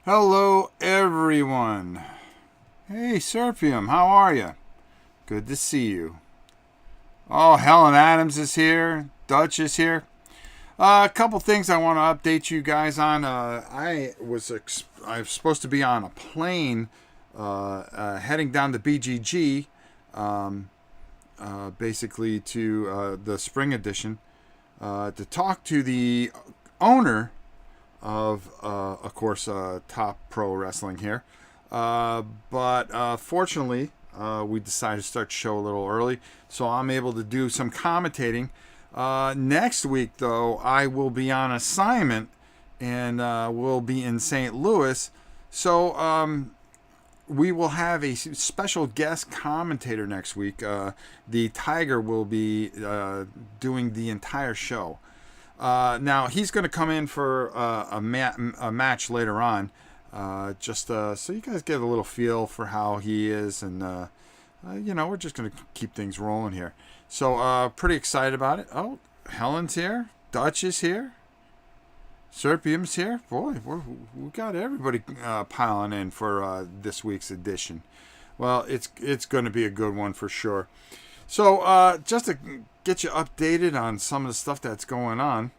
Hello, everyone. Hey, Serpium, how are you? Good to see you. Oh, Helen Adams is here. Dutch is here. A couple things I want to update you guys on. I was supposed to be on a plane heading down to BGG, basically to the spring edition, to talk to the owner of course, Top Pro Wrestling here. But fortunately, we decided to start the show a little early, so I'm able to do some commentating. Next week, though, I will be on assignment and will be in St. Louis. So we will have a special guest commentator next week. The Tiger will be doing the entire show. Now, he's going to come in for a match later on, just so you guys get a little feel for how he is. And, we're just going to keep things rolling here. So, pretty excited about it. Oh, Helen's here. Dutch is here. Serpium's here. Boy, we got everybody piling in for this week's edition. Well, it's going to be a good one for sure. So, just to get you updated on some of the stuff that's going on.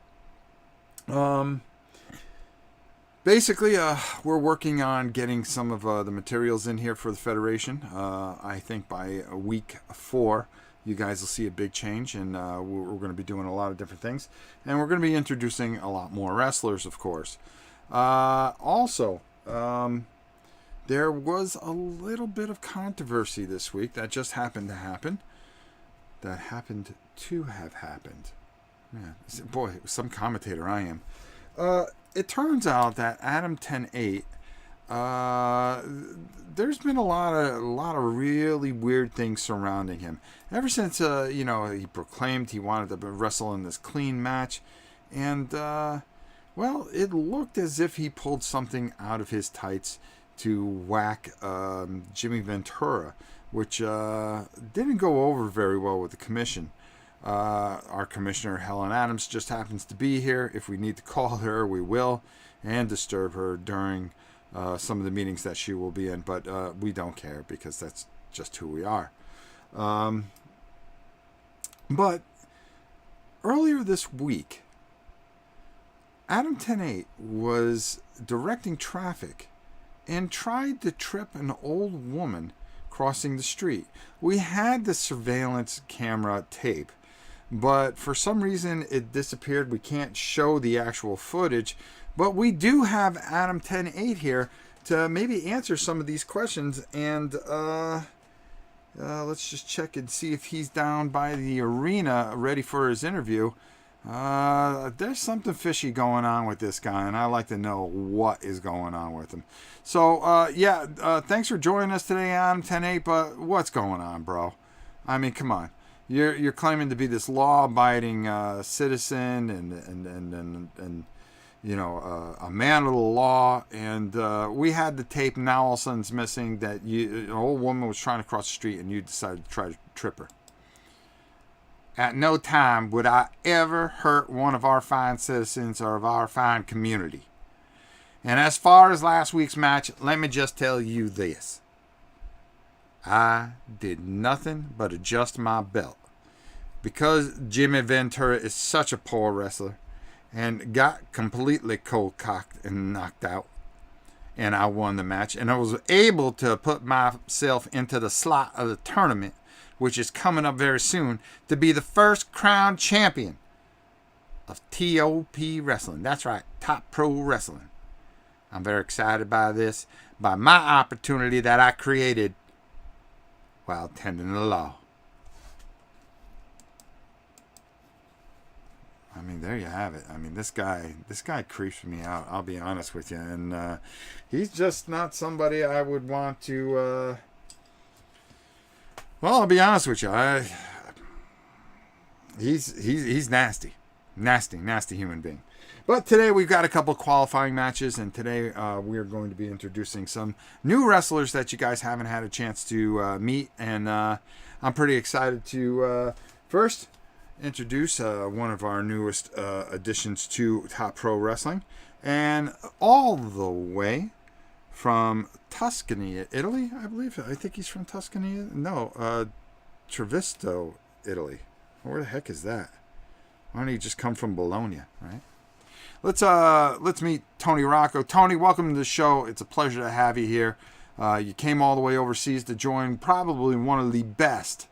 Basically, we're working on getting some of the materials in here for the Federation. I think by week 4, you guys will see a big change, and we're going to be doing a lot of different things. And we're going to be introducing a lot more wrestlers, of course. Also, there was a little bit of controversy this week that just happened to happen. That happened to have happened. Yeah, boy, some commentator I am. It turns out that Adam 10-8, there's been a lot of really weird things surrounding him. Ever since he proclaimed he wanted to wrestle in this clean match, and it looked as if he pulled something out of his tights to whack Jimmy Ventura, which didn't go over very well with the commission. Our commissioner, Helen Adams, just happens to be here. If we need to call her, we will, and disturb her during some of the meetings that she will be in. But we don't care because that's just who we are. But earlier this week, Adam 10-8 was directing traffic and tried to trip an old woman crossing the street. We had the surveillance camera tape, but for some reason it disappeared. We can't show the actual footage, but we do have Adam 10-8 here to maybe answer some of these questions. And let's just check and see if he's down by the arena ready for his interview. There's something fishy going on with this guy, and I'd like to know what is going on with him. So, thanks for joining us today, Adam 10-8, but what's going on, bro? I mean, come on. You're claiming to be this law-abiding citizen and a man of the law, and we had the tape, now all of a sudden it's missing, that an old woman was trying to cross the street and you decided to try to trip her. At no time would I ever hurt one of our fine citizens or of our fine community. And as far as last week's match, let me just tell you this. I did nothing but adjust my belt. Because Jimmy Ventura is such a poor wrestler and got completely cold-cocked and knocked out, and I won the match, and I was able to put myself into the slot of the tournament, which is coming up very soon, to be the first crowned champion of T.O.P. Wrestling. That's right, Top Pro Wrestling. I'm very excited by this, by my opportunity that I created while tending the law. I mean, there you have it. I mean, this guy creeps me out, I'll be honest with you. And he's just not somebody I would want to... Well, I'll be honest with you. He's nasty. Nasty human being. But today we've got a couple qualifying matches, and today we are going to be introducing some new wrestlers that you guys haven't had a chance to meet, and I'm pretty excited to first introduce one of our newest additions to Top Pro Wrestling, and all the way from Tuscany, Italy, I believe. I think he's from Tuscany. No, Trevisto, Italy. Where the heck is that? Why don't he just come from Bologna, right? Let's meet Tony Rocco. Tony, welcome to the show. It's a pleasure to have you here. You came all the way overseas to join probably one of the best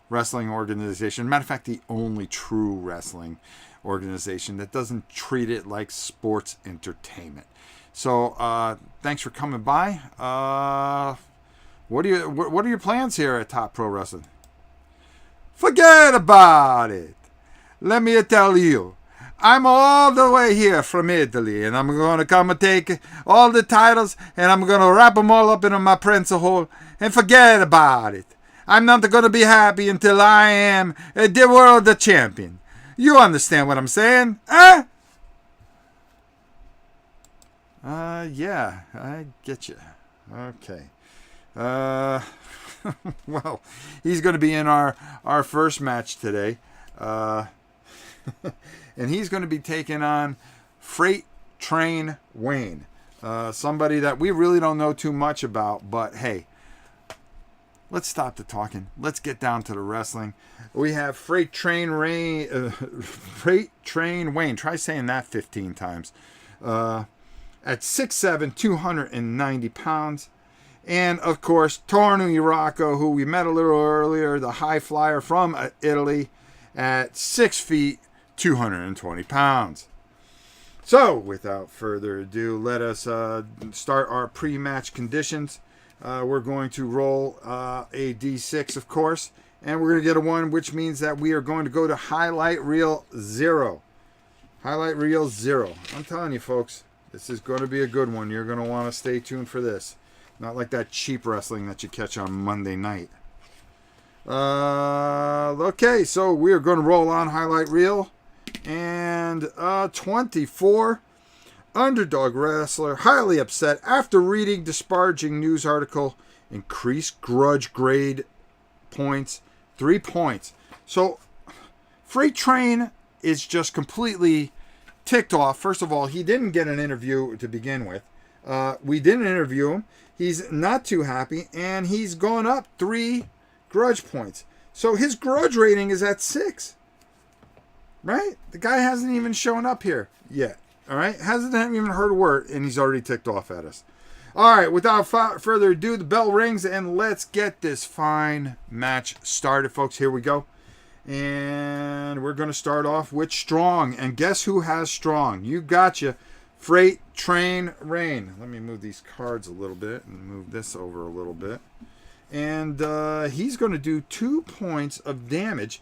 wrestling organizations. Matter of fact, the only true wrestling organization that doesn't treat it like sports entertainment. So thanks for coming by. What are your plans here at Top Pro Wrestling? Forget about it. Let me tell you. I'm all the way here from Italy, and I'm going to come and take all the titles, and I'm going to wrap them all up in my pencil hole, and forget about it. I'm not going to be happy until I am the world champion. You understand what I'm saying? Huh? Yeah, I get you. Okay. Well, he's going to be in our first match today. And he's going to be taking on Freight Train Wayne. Somebody that we really don't know too much about, but hey, let's stop the talking. Let's get down to the wrestling. We have Freight Train Wayne. Try saying that 15 times. At 6'7", 290 pounds. And, of course, Tony Rocco, who we met a little earlier, the high flyer from Italy, at 6 feet, 220 pounds. So, without further ado, let us start our pre-match conditions. We're going to roll a D6, of course, and we're going to get a 1, which means that we are going to go to highlight reel 0. Highlight reel 0. I'm telling you, folks, this is going to be a good one. You're going to want to stay tuned for this. Not like that cheap wrestling that you catch on Monday night. Okay, so we are going to roll on highlight reel. And 24, underdog wrestler highly upset after reading disparaging news article, increased grudge grade points, 3 points. So Freight Train is just completely ticked off. First of all, he didn't get an interview to begin with. We didn't interview him. He's not too happy, and he's gone up 3 grudge points. So his grudge rating is at 6. Right? The guy hasn't even shown up here yet. All right? Hasn't even heard a word, and he's already ticked off at us. All right, without further ado, the bell rings, and let's get this fine match started, folks. Here we go. And we're going to start off with Strong. And guess who has Strong? You gotcha. Freight Train Wayne. Let me move these cards a little bit and move this over a little bit. And he's going to do 2 points of damage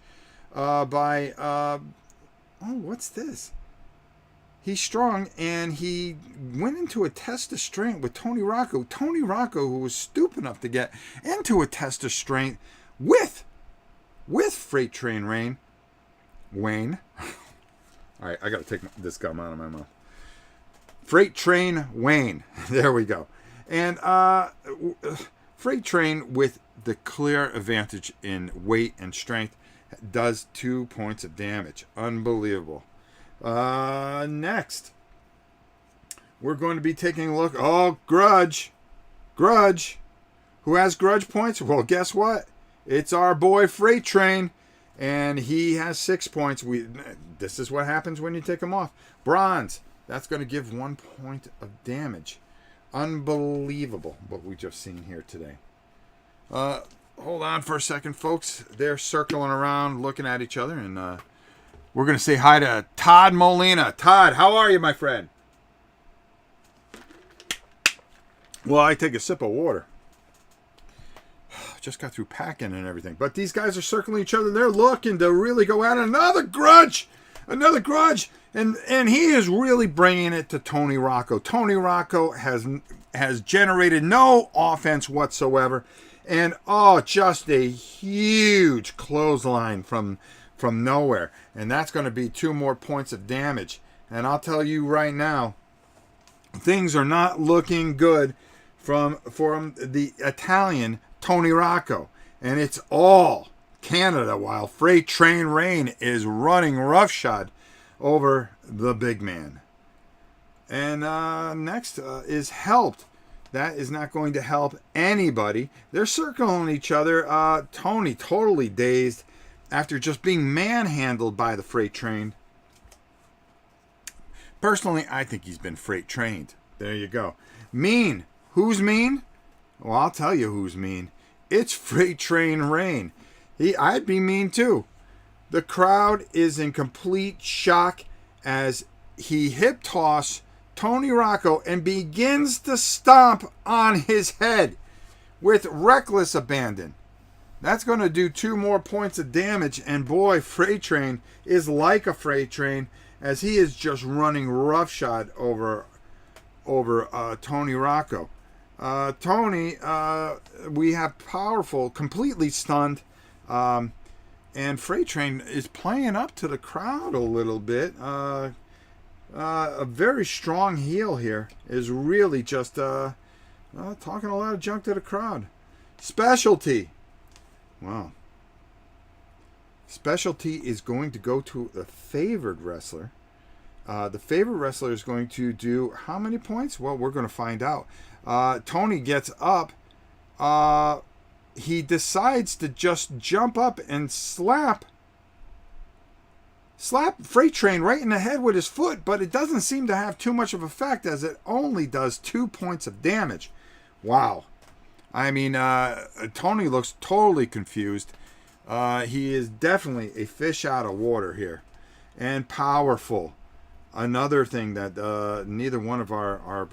by... oh, what's this? He's strong, and he went into a test of strength with Tony Rocco. Tony Rocco, who was stupid enough to get into a test of strength with Freight Train Wayne. All right, I got to take this gum out of my mouth. Freight Train Wayne. There we go. And Freight Train, with the clear advantage in weight and strength, does 2 points of damage. Unbelievable. Next, we're going to be taking a look. Oh, Grudge. Who has grudge points? Well, guess what? It's our boy Freight Train, and he has 6 points. This is what happens when you take him off. Bronze. That's going to give 1 point of damage. Unbelievable what we just seen here today. Hold on for a second, folks. They're circling around, looking at each other, and we're going to say hi to Todd Molina. Todd, how are you, my friend? Well, I take a sip of water. Just got through packing and everything. But these guys are circling each other. They're looking to really go at another grudge. And he is really bringing it to Tony Rocco. Tony Rocco has generated no offense whatsoever. And, just a huge clothesline from nowhere. And that's going to be 2 more points of damage. And I'll tell you right now, things are not looking good from the Italian Tony Rocco. And it's all Canada, while Freight Train Wayne is running roughshod over the big man. And next is helped That is not going to help anybody. They're circling each other. Tony totally dazed after just being manhandled by the freight train. Personally, I think he's been freight trained. There you go. Mean. Who's mean? Well, I'll tell you who's mean. It's Freight Train Rain. I'd be mean too. The crowd is in complete shock as he hip toss Tony Rocco and begins to stomp on his head with reckless abandon. That's going to do 2 more points of damage, and boy, Freight Train is like a freight train as he is just running roughshod over Tony Rocco. Tony, we have powerful, completely stunned, and Freight Train is playing up to the crowd a little bit. A very strong heel here is really just talking a lot of junk to the crowd. Specialty. Wow. Specialty is going to go to the favored wrestler. The favored wrestler is going to do how many points? Well, we're going to find out. Tony gets up. He decides to just jump up and slap Freight Train right in the head with his foot, but it doesn't seem to have too much of effect as it only does 2 points of damage. Wow. I mean, Tony looks totally confused. He is definitely a fish out of water here. And powerful. Another thing that neither one of our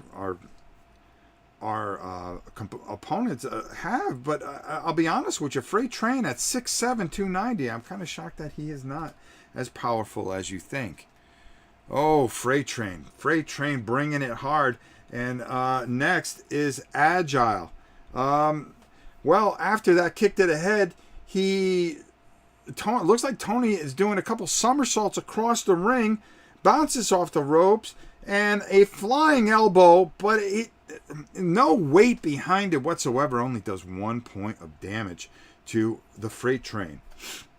opponents have, but I'll be honest with you, Freight Train at 6'7", 290, I'm kind of shocked that he is not as powerful as you think. Oh, Freight Train bringing it hard. And next is Agile. Well, after that kick to the head, looks like Tony is doing a couple somersaults across the ring, bounces off the ropes, and a flying elbow, but no weight behind it whatsoever, only does 1 point of damage to the Freight Train.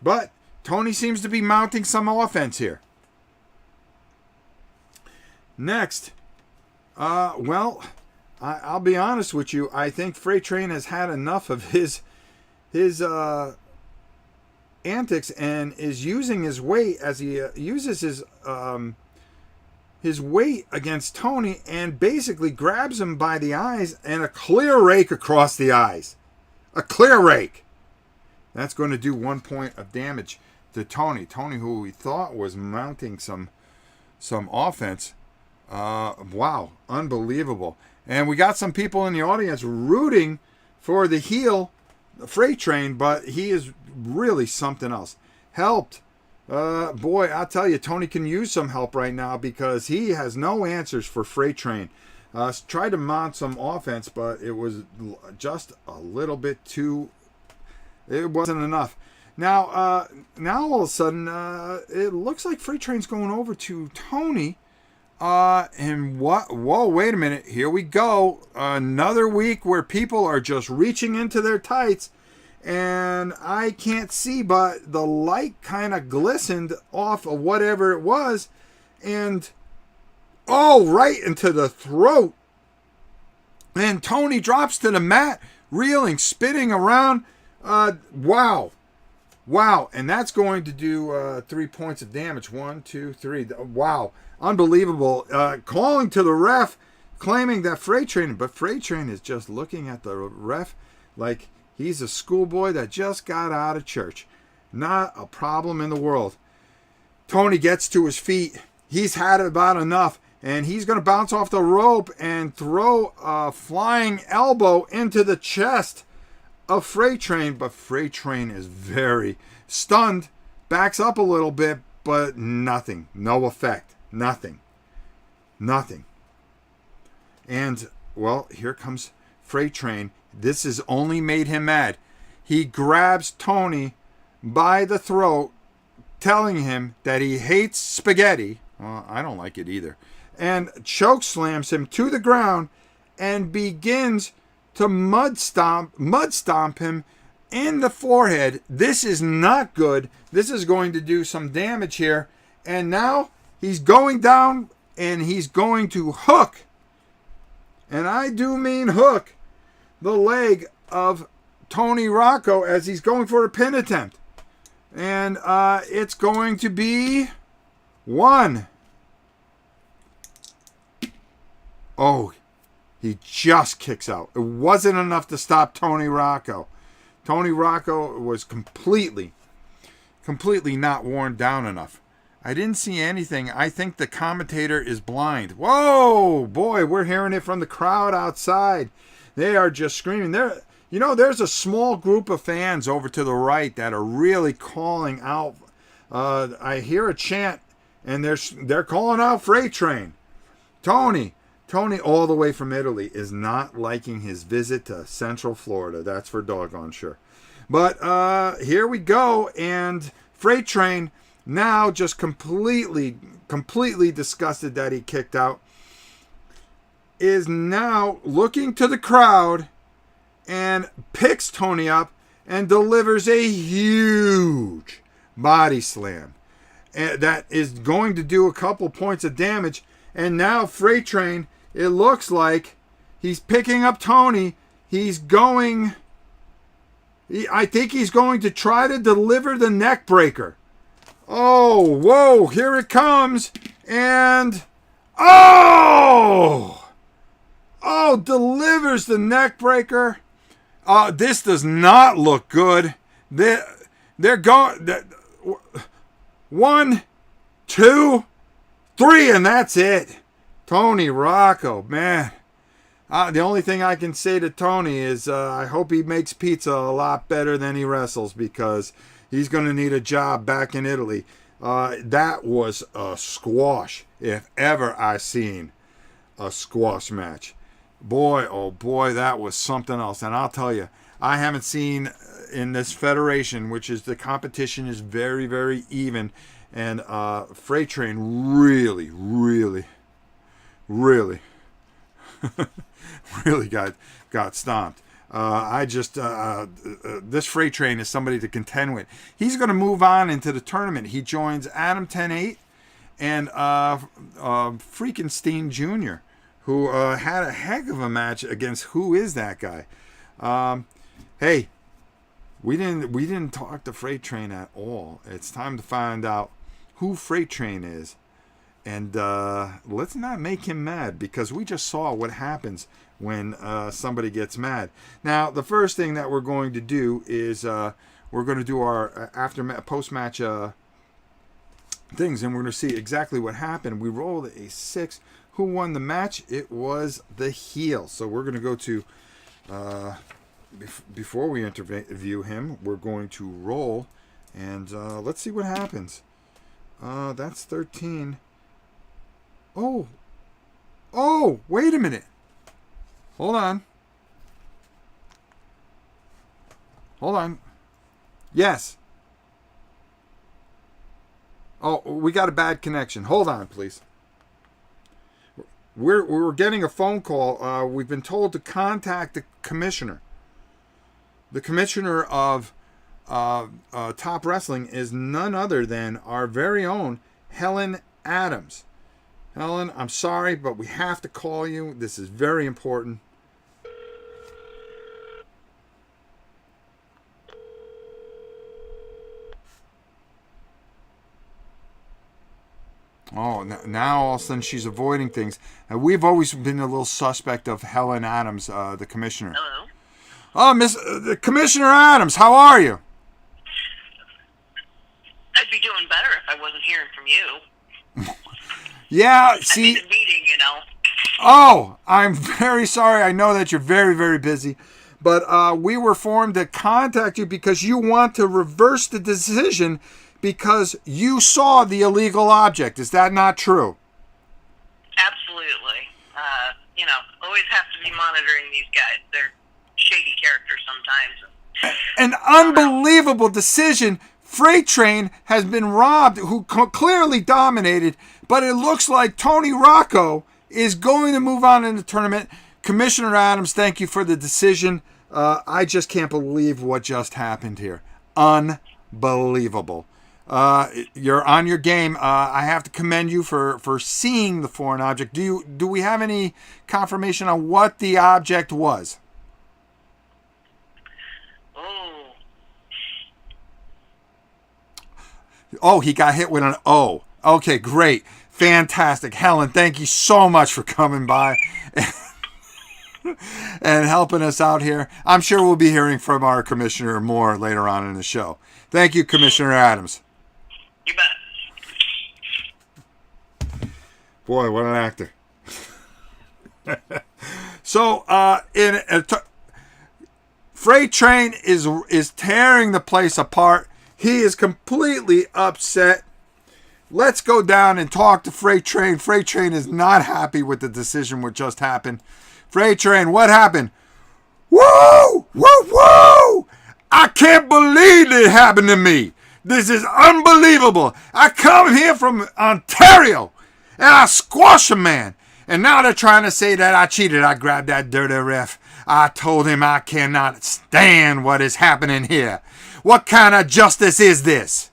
But Tony seems to be mounting some offense here. Next, well, I'll be honest with you. I think Freight Train has had enough of his antics and is using his weight as he uses his weight against Tony and basically grabs him by the eyes and a clear rake across the eyes. A clear rake. That's going to do 1 point of damage to Tony. Tony, who we thought was mounting some offense. Wow, unbelievable. And we got some people in the audience rooting for the heel, the Freight Train, but he is really something else. Helped. Boy, I'll tell you, Tony can use some help right now because he has no answers for Freight Train. Tried to mount some offense, but it was just a little bit too... It wasn't enough. Now all of a sudden, it looks like Freight Train's going over to Tony. And what? Whoa, wait a minute. Here we go. Another week where people are just reaching into their tights. And I can't see, but the light kind of glistened off of whatever it was. And, right into the throat. And Tony drops to the mat, reeling, spinning around. Wow. And that's going to do 3 points of damage. 1, 2, 3. Wow. Unbelievable. Calling to the ref, claiming that Freight Train, but Freight Train is just looking at the ref like he's a schoolboy that just got out of church. Not a problem in the world. Tony gets to his feet. He's had about enough, and he's going to bounce off the rope and throw a flying elbow into the chest of Freight Train, but Freight Train is very stunned, backs up a little bit, but nothing. No effect. Nothing. And, well, here comes Freight Train. This has only made him mad. He grabs Tony by the throat, telling him that he hates spaghetti. Well, I don't like it either. And choke slams him to the ground and begins to mud stomp him in the forehead. This is not good. This is going to do some damage here. And now he's going down and he's going to hook. and I do mean hook, the leg of Tony Rocco as he's going for a pin attempt. And it's going to be 1. Oh, he just kicks out. It wasn't enough to stop Tony Rocco. Tony Rocco was completely not worn down enough. I didn't see anything. I think the commentator is blind. Whoa, boy, we're hearing it from the crowd outside. They are just screaming. There's a small group of fans over to the right that are really calling out. I hear a chant, and they're calling out Freight Train. Tony, all the way from Italy, is not liking his visit to Central Florida. That's for doggone sure. But here we go, and Freight Train, now just completely disgusted that he kicked out, is now looking to the crowd and picks Tony up and delivers a huge body slam. And that is going to do a couple points of damage. And now Freight Train, it looks like he's picking up Tony. I think he's going to try to deliver the neck breaker. Oh, whoa, here it comes. And, delivers the neck breaker. This does not look good. They're going, 1, 2, 3, and that's it. Tony Rocco, man. The only thing I can say to Tony is I hope he makes pizza a lot better than he wrestles, because he's going to need a job back in Italy. That was a squash, if ever I seen a squash match. Boy, oh boy, that was something else. And I'll tell you, I haven't seen in this federation, which is the competition is very, very even. And Freight Train really got stomped. This Freight Train is somebody to contend with. He's going to move on into the tournament. He joins Adam 10-8 and Freakenstein Jr., who had a heck of a match against who is that guy. Hey, we didn't talk to Freight Train at all. It's time to find out who Freight Train is. And let's not make him mad, because we just saw what happens when somebody gets mad. Now, the first thing that we're going to do is we're going to do our post-match things, and we're going to see exactly what happened. We rolled a 6. Who won the match? It was the heel. So we're going to go to, before we interview him, we're going to roll, and let's see what happens. That's 13. Oh, wait a minute. Hold on. Yes. Oh, we got a bad connection. Hold on, please. We're getting a phone call. We've been told to contact the commissioner. The commissioner of Top Wrestling is none other than our very own Helen Adams. Helen, I'm sorry, but we have to call you. This is very important. Oh, now all of a sudden she's avoiding things. And we've always been a little suspect of Helen Adams, the commissioner. Hello? Oh, Commissioner Adams, how are you? I'd be doing better if I wasn't hearing from you. Yeah, see... I'm in a meeting, Oh, I'm very sorry. I know that you're very, very busy. But we were formed to contact you because you want to reverse the decision because you saw the illegal object. Is that not true? Absolutely. Always have to be monitoring these guys. They're shady characters sometimes. An unbelievable decision. Freight Train has been robbed, who clearly dominated, but it looks like Tony Rocco is going to move on in the tournament. Commissioner Adams, thank you for the decision. I just can't believe what just happened here. Unbelievable. You're on your game. I have to commend you for seeing the foreign object. Do we have any confirmation on what the object was? Oh, he got hit with an O. Okay, great. Fantastic. Helen, thank you so much for coming by and helping us out here. I'm sure we'll be hearing from our commissioner more later on in the show. Thank you, Commissioner Adams. You bet. Boy, what an actor. So, Freight Train is tearing the place apart. He is completely upset. Let's go down and talk to Freight Train. Freight Train is not happy with the decision what just happened. Freight Train, what happened? Whoa! Whoa! Whoa! I can't believe it happened to me. This is unbelievable. I come here from Ontario and I squash a man. And now they're trying to say that I cheated. I grabbed that dirty ref. I told him I cannot stand what is happening here. What kind of justice is this?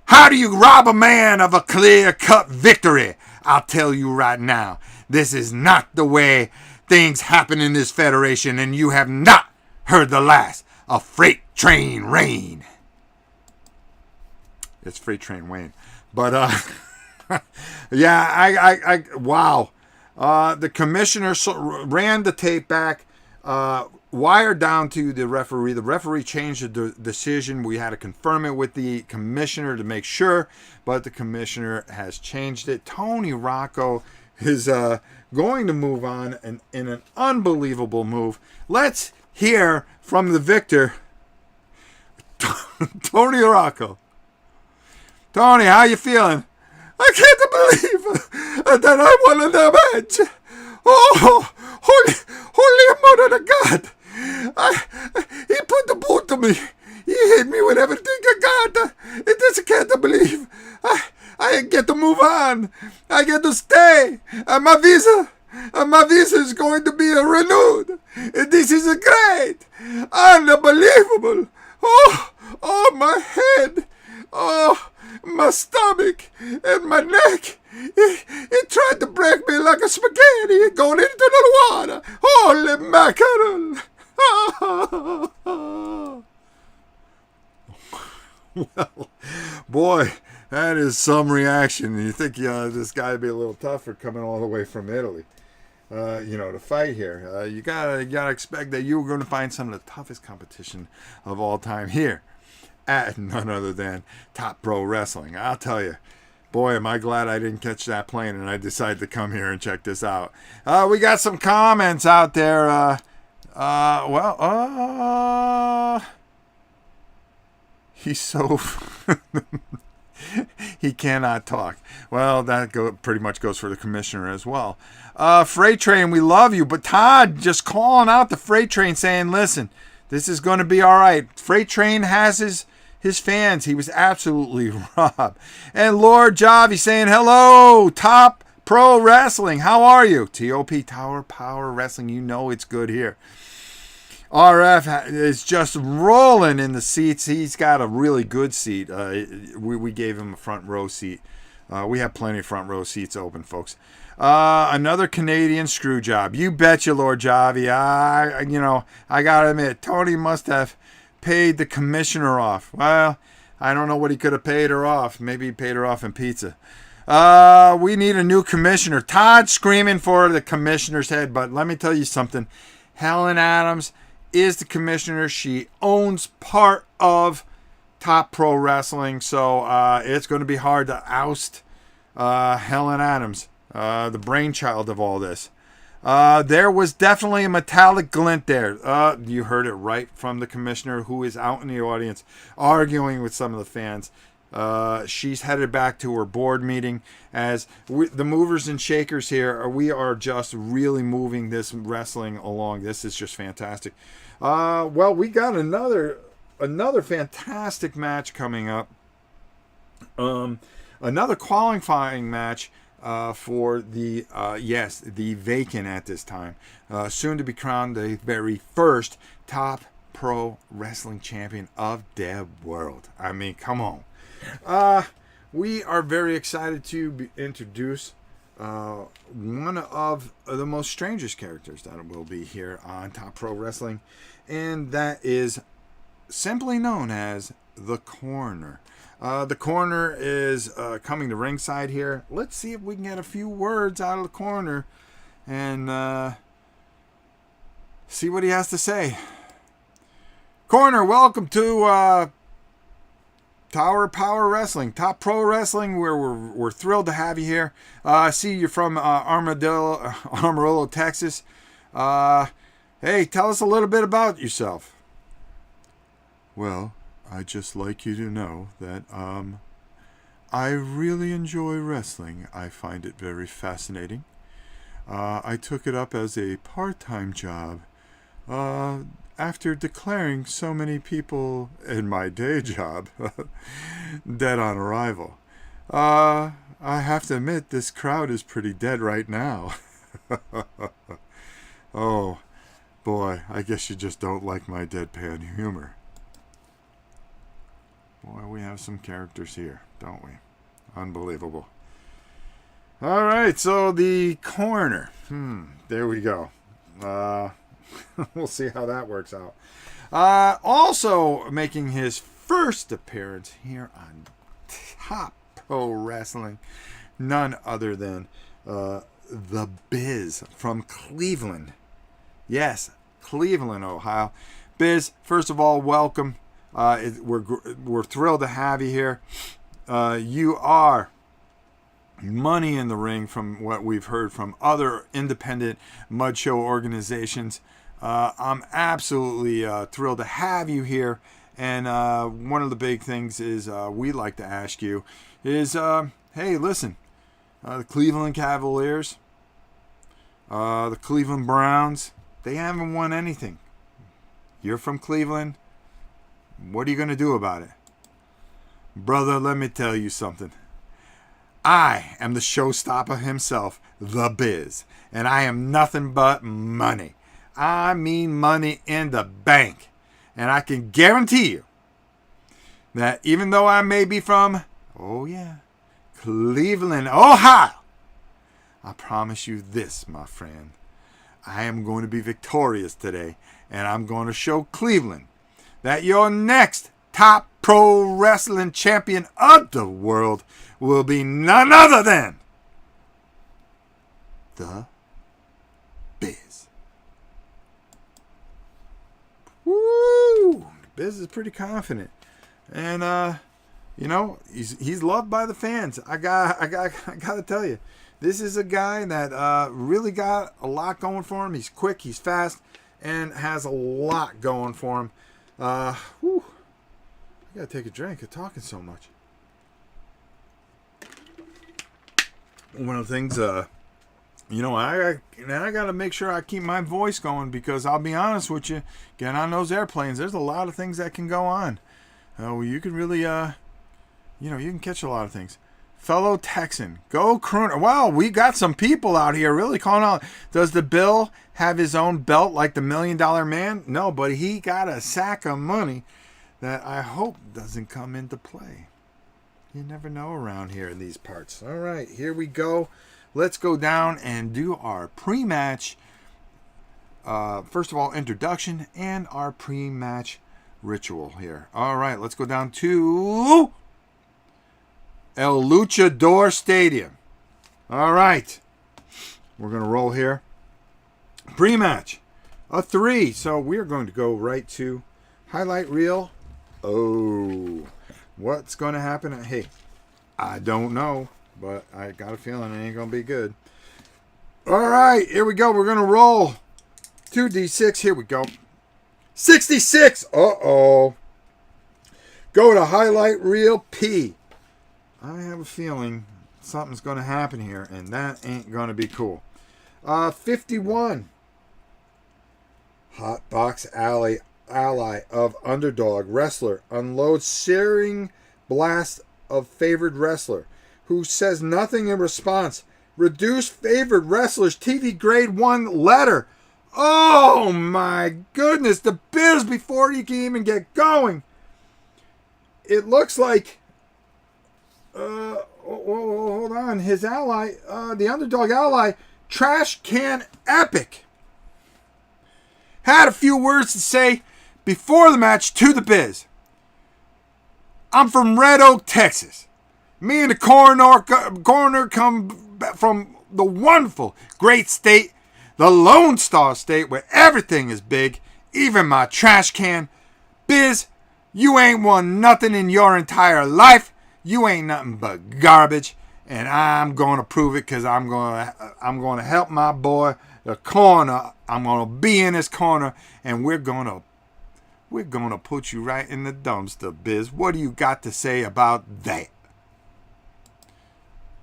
How do you rob a man of a clear-cut victory? I'll tell you right now, this is not the way things happen in this federation, and you have not heard the last of Freight Train Wayne. It's Freight Train Wayne. But, yeah, wow. The commissioner ran the tape back, wired down to the referee. The referee changed the decision. We had to confirm it with the commissioner to make sure, but the commissioner has changed it. Tony ROCCO is going to move on in an unbelievable move. Let's hear from the victor, Tony ROCCO. Tony, how you feeling? I can't believe that I won the match. Oh, holy mother of God. He put the boot to me. He hit me with everything I got. I can't believe. I get to move on. I get to stay. And my visa is going to be renewed. This is great. Unbelievable. Oh, my head. Oh, my stomach and my neck. It tried to break me like a spaghetti going into the water. Holy mackerel. Well, boy, that is some reaction. You think this guy would be a little tougher coming all the way from Italy, to fight here. You gotta expect that you're going to find some of the toughest competition of all time here at none other than Top Pro Wrestling. I'll tell you. Boy, am I glad I didn't catch that plane and I decided to come here and check this out. We got some comments out there. He's so... he cannot talk. Well, that pretty much goes for the commissioner as well. Freight Train, we love you. But Todd just calling out the Freight Train saying, listen, this is going to be all right. Freight Train has his fans. He was absolutely robbed. And Lord Javi saying, hello, Top Pro Wrestling. How are you? T.O.P. Tower Power Wrestling. You know it's good here. RF is just rolling in the seats. He's got a really good seat. We gave him a front row seat. We have plenty of front row seats open, folks. Another Canadian screw job. You betcha, Lord Javi. I got to admit, Tony must have paid the commissioner off. Well, I don't know what he could have paid her off. Maybe he paid her off in pizza. We need a new commissioner. Todd screaming for the commissioner's head, but let me tell you something. Helen Adams is the commissioner. She owns part of Top Pro Wrestling, so it's going to be hard to oust Helen Adams, the brainchild of all this. There was definitely a metallic glint there. You heard it right from the commissioner, who is out in the audience arguing with some of the fans. She's headed back to her board meeting as the movers and shakers here. We are just really moving this wrestling along. This is just fantastic. Well, we got another fantastic match coming up. Another qualifying match for the vacant at this time, soon to be crowned the very first Top Pro Wrestling champion of the world. I mean, come on. We are very excited to introduce one of the most strangest characters that will be here on Top Pro Wrestling, and that is simply known as the Coroner. The Coroner is coming to ringside here. Let's see if we can get a few words out of the Coroner and see what he has to say. Coroner, welcome to Tower Power Wrestling, Top Pro Wrestling. We're thrilled to have you here. I see you're from Amarillo, Texas. Hey, tell us a little bit about yourself. Well, I'd just like you to know that I really enjoy wrestling. I find it very fascinating. I took it up as a part-time job after declaring so many people in my day job dead on arrival. I have to admit, this crowd is pretty dead right now. Oh, boy, I guess you just don't like my deadpan humor. Boy, we have some characters here, don't we? Unbelievable. All right, so the Coroner. There we go. We'll see how that works out. Also making his first appearance here on Top Pro Wrestling, none other than the Biz from Cleveland. Yes, Cleveland, Ohio. Biz, first of all, welcome. We're thrilled to have you here. You are money in the ring from what we've heard from other independent mud show organizations. I'm absolutely thrilled to have you here. And one of the big things is we'd like to ask you is, hey, listen, the Cleveland Cavaliers, the Cleveland Browns, they haven't won anything. You're from Cleveland. What are you going to do about it? Brother, let me tell you something. I am the showstopper himself, the Biz, and I am nothing but money. I mean money in the bank. And I can guarantee you that even though I may be from, Cleveland, Ohio, I promise you this, my friend. I am going to be victorious today, and I'm going to show Cleveland that your next Top Pro Wrestling champion of the world will be none other than the Biz. Woo! Biz is pretty confident, and he's loved by the fans. I got to tell you, this is a guy that really got a lot going for him. He's quick, he's fast, and has a lot going for him. I gotta take a drink. I'm talking so much. One of the things, I gotta make sure I keep my voice going, because I'll be honest with you, getting on those airplanes, there's a lot of things that can go on. You can really, you can catch a lot of things. Fellow Texan, go Crooner. Wow, we got some people out here really calling out. Does the Bill have his own belt like the $1 Million Man? No, but he got a sack of money that I hope doesn't come into play. You never know around here in these parts. All right, here we go. Let's go down and do our pre-match. First of all, introduction and our pre-match ritual here. All right, let's go down to El Luchador Stadium. All right. We're going to roll here. Pre-match. A 3. So we're going to go right to highlight reel. Oh. What's going to happen? Hey, I don't know, but I got a feeling it ain't going to be good. All right. Here we go. We're going to roll 2d6. Here we go. 66. Uh-oh. Go to highlight reel P. I have a feeling something's going to happen here, and that ain't going to be cool. 51. Hot Box Ally of Underdog Wrestler unloads searing blast of favored wrestler, who says nothing in response. Reduced favored wrestlers TV grade 1 letter. Oh my goodness, the Biz before you can even get going. It looks like hold on. His ally, the underdog ally, Trash Can Epic, had a few words to say before the match to the Biz. I'm from Red Oak, Texas. Me and the coroner come from the wonderful, great state, the Lone Star State, where everything is big, even my trash can. Biz, you ain't won nothing in your entire life. You ain't nothing but garbage, and I'm going to prove it because I'm going to help my boy, the corner. I'm going to be in his corner, and we're going to put you right in the dumpster, Biz. What do you got to say about that?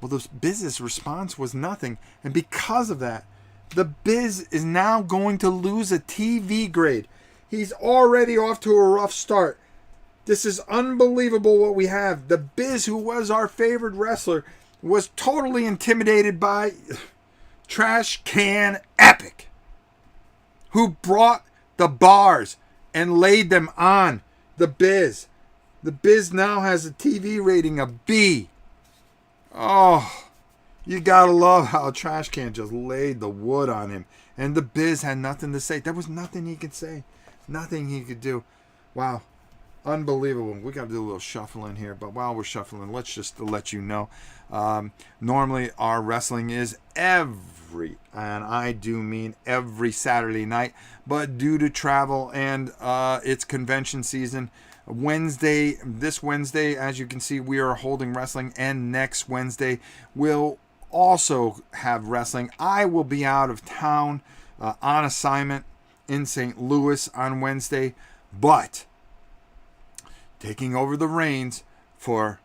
Well, the Biz's response was nothing, and because of that, the Biz is now going to lose a TV grade. He's already off to a rough start. This is unbelievable what we have. The Biz, who was our favorite wrestler, was totally intimidated by Trash Can Epic, who brought the bars and laid them on the Biz. The Biz now has a TV rating of B. Oh, you gotta love how Trash Can just laid the wood on him. And the Biz had nothing to say. There was nothing he could say. Nothing he could do. Wow. Unbelievable. We got to do a little shuffling here. But while we're shuffling, let's just let you know. Normally, our wrestling is and I do mean every Saturday night. But due to travel and it's convention season, this Wednesday, as you can see, we are holding wrestling. And next Wednesday, we'll also have wrestling. I will be out of town on assignment in St. Louis on Wednesday. But taking over the reins for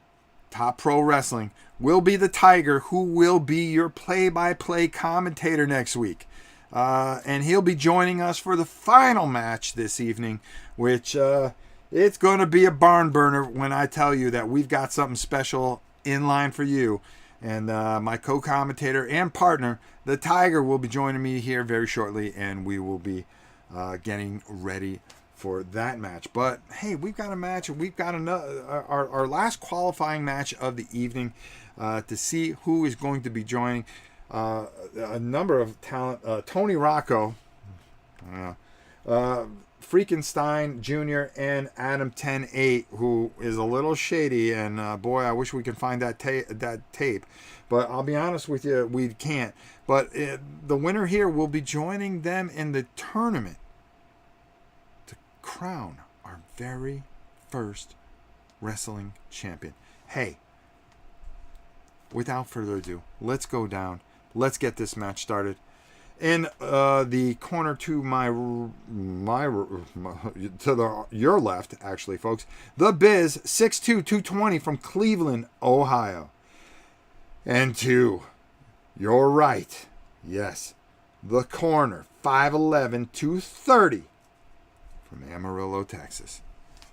Top Pro Wrestling will be the Tiger, who will be your play-by-play commentator next week. And he'll be joining us for the final match this evening, which it's going to be a barn burner when I tell you that we've got something special in line for you. And my co-commentator and partner, the Tiger, will be joining me here very shortly, and we will be getting ready for that match. But hey, we've got a match. We've got another our last qualifying match of the evening to see who is going to be joining a number of talent. Tony Rocco, Freakenstein Jr. and Adam 10-8, who is a little shady. And boy, I wish we could find that tape. But I'll be honest with you, we can't. But the winner here will be joining them in the tournament to crown our very first wrestling champion. Hey, without further ado, let's go down. Let's get this match started. In the corner to your left, actually, folks, the Biz, 6'2", 220 from Cleveland, Ohio. And to your right, yes, the corner, 5'11", 230 from Amarillo, Texas.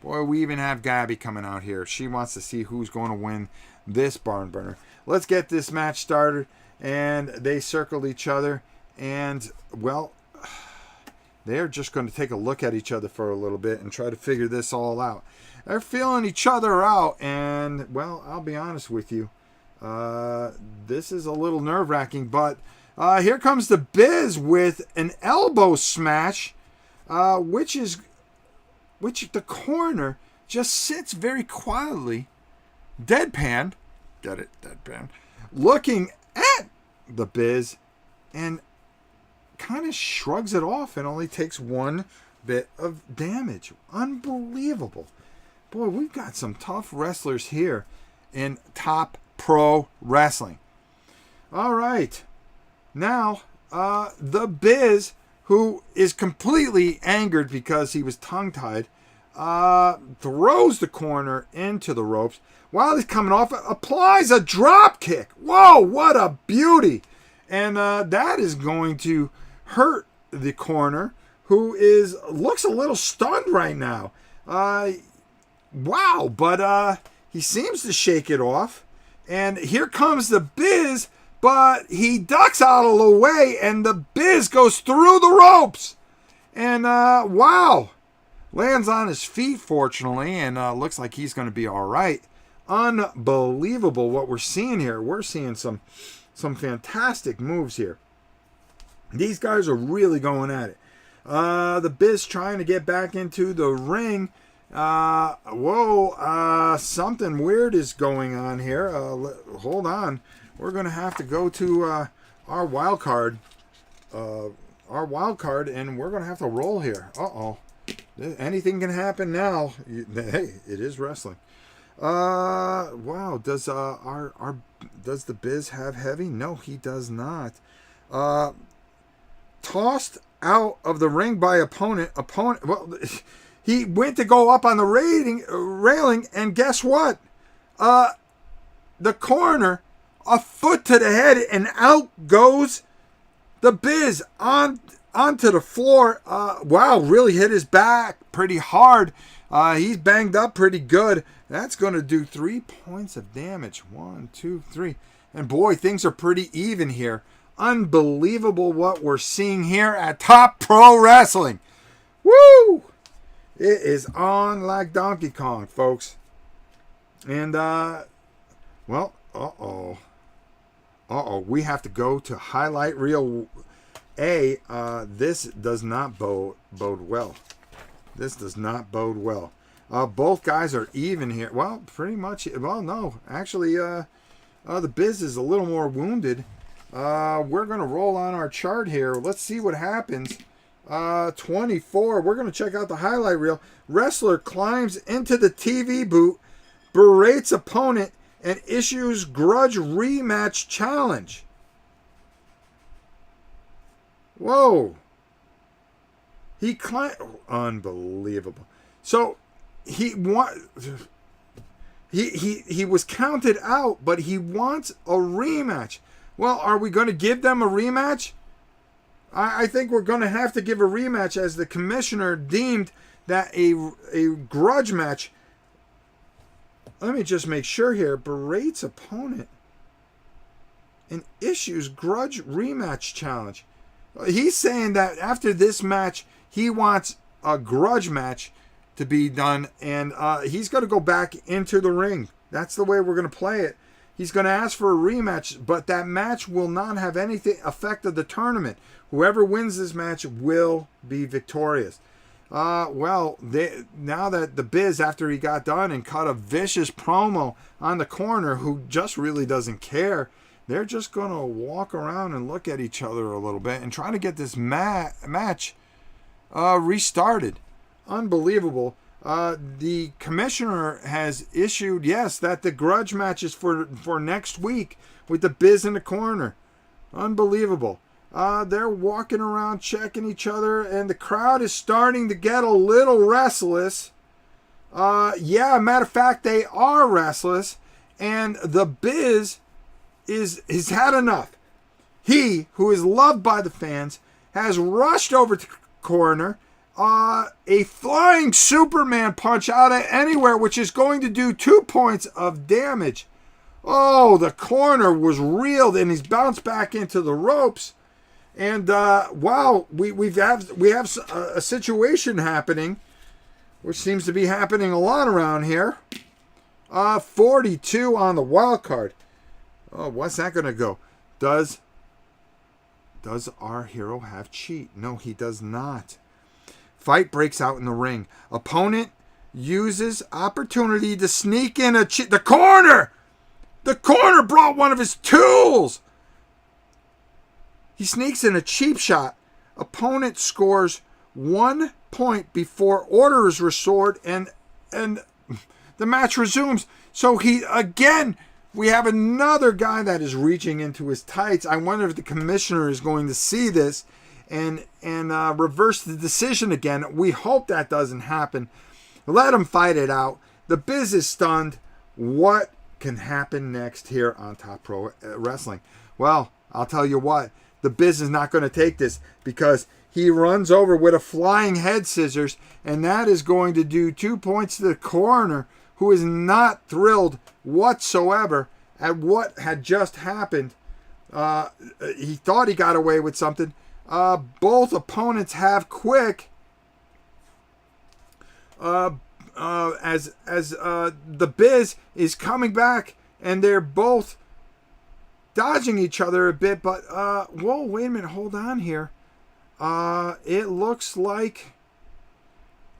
Boy, we even have Gabby coming out here. She wants to see who's going to win this barn burner. Let's get this match started. And they circled each other. And, well, they're just going to take a look at each other for a little bit and try to figure this all out. They're feeling each other out. And, well, I'll be honest with you. This is a little nerve-wracking. But here comes the Biz with an elbow smash. Which the corner just sits very quietly, deadpan, get it, deadpan, looking at the Biz and kind of shrugs it off and only takes one bit of damage. Unbelievable. Boy, we've got some tough wrestlers here in Top Pro Wrestling. All right. Now, the Biz, who is completely angered because he was tongue-tied, throws the corner into the ropes. While he's coming off, applies a drop kick. Whoa, what a beauty. And that is going to hurt the corner, who looks a little stunned right now. Wow, but he seems to shake it off. And here comes the Biz, but he ducks out of the way, and the Biz goes through the ropes. And, wow, lands on his feet, fortunately, and looks like he's going to be all right. Unbelievable what we're seeing here. We're seeing some fantastic moves here. These guys are really going at it. The Biz trying to get back into the ring. Something weird is going on here. Hold on. We're going to have to go to our wild card. And we're going to have to roll here. Uh-oh. Anything can happen now. Hey, it is wrestling. Wow. Does the Biz have heavy? No, he does not. Tossed out of the ring by opponent. Well, he went to go up on the railing, and guess what? The coroner, a foot to the head, and out goes the Biz onto the floor. Wow, really hit his back pretty hard. He's banged up pretty good. That's going to do 3 points of damage. 1, 2, 3. And boy, things are pretty even here. Unbelievable what we're seeing here at Top Pro Wrestling. Woo! It is on like Donkey Kong, folks. And, well, we have to go to highlight reel A. This does not bode well. This does not bode well. Both guys are even here. Well, pretty much. Well, no. Actually, the Biz is a little more wounded. We're going to roll on our chart here. Let's see what happens. 24. We're going to check out the highlight reel. Wrestler climbs into the TV booth, berates opponent, and issues grudge rematch challenge. Whoa. He climbed. Unbelievable. So he was counted out, but he wants a rematch. Well, are we going to give them a rematch? I think we're going to have to give a rematch, as the commissioner deemed that a grudge match. Let me just make sure here. Berates opponent and issues grudge rematch challenge. He's saying that after this match, he wants a grudge match to be done, and he's going to go back into the ring. That's the way we're going to play it. He's going to ask for a rematch, but that match will not have anything affect the tournament. Whoever wins this match will be victorious. Now that the Biz, after he got done and cut a vicious promo on the corner, who just really doesn't care, they're just going to walk around and look at each other a little bit and try to get this match restarted. Unbelievable. The commissioner has issued, yes, that the grudge match is for next week with the Biz in the corner. Unbelievable. They're walking around checking each other, and the crowd is starting to get a little restless. Matter of fact, they are restless, and the Biz is had enough. He, who is loved by the fans, has rushed over to Coroner. A flying Superman punch out of anywhere, which is going to do 2 points of damage. Oh, the corner was reeled, and he's bounced back into the ropes. And wow, we have a situation happening, which seems to be happening a lot around here. 42 on the wild card. Oh, what's that going to go? Does our hero have cheat? No, he does not. Fight breaks out in the ring. Opponent uses opportunity to sneak in the corner. The corner brought one of his tools. He sneaks in a cheap shot. Opponent scores 1 point before order is restored, and the match resumes. So we have another guy that is reaching into his tights. I wonder if the commissioner is going to see this and reverse the decision again. We hope that doesn't happen. Let him fight it out. The Biz is stunned. What can happen next here on Top Pro Wrestling? Well, I'll tell you what. The Biz is not going to take this, because he runs over with a flying head scissors, and that is going to do 2 points to the coroner, who is not thrilled whatsoever at what had just happened. He thought he got away with something. Both opponents have quick. as the Biz is coming back, and they're both dodging each other a bit. But whoa, wait a minute, hold on here. It looks like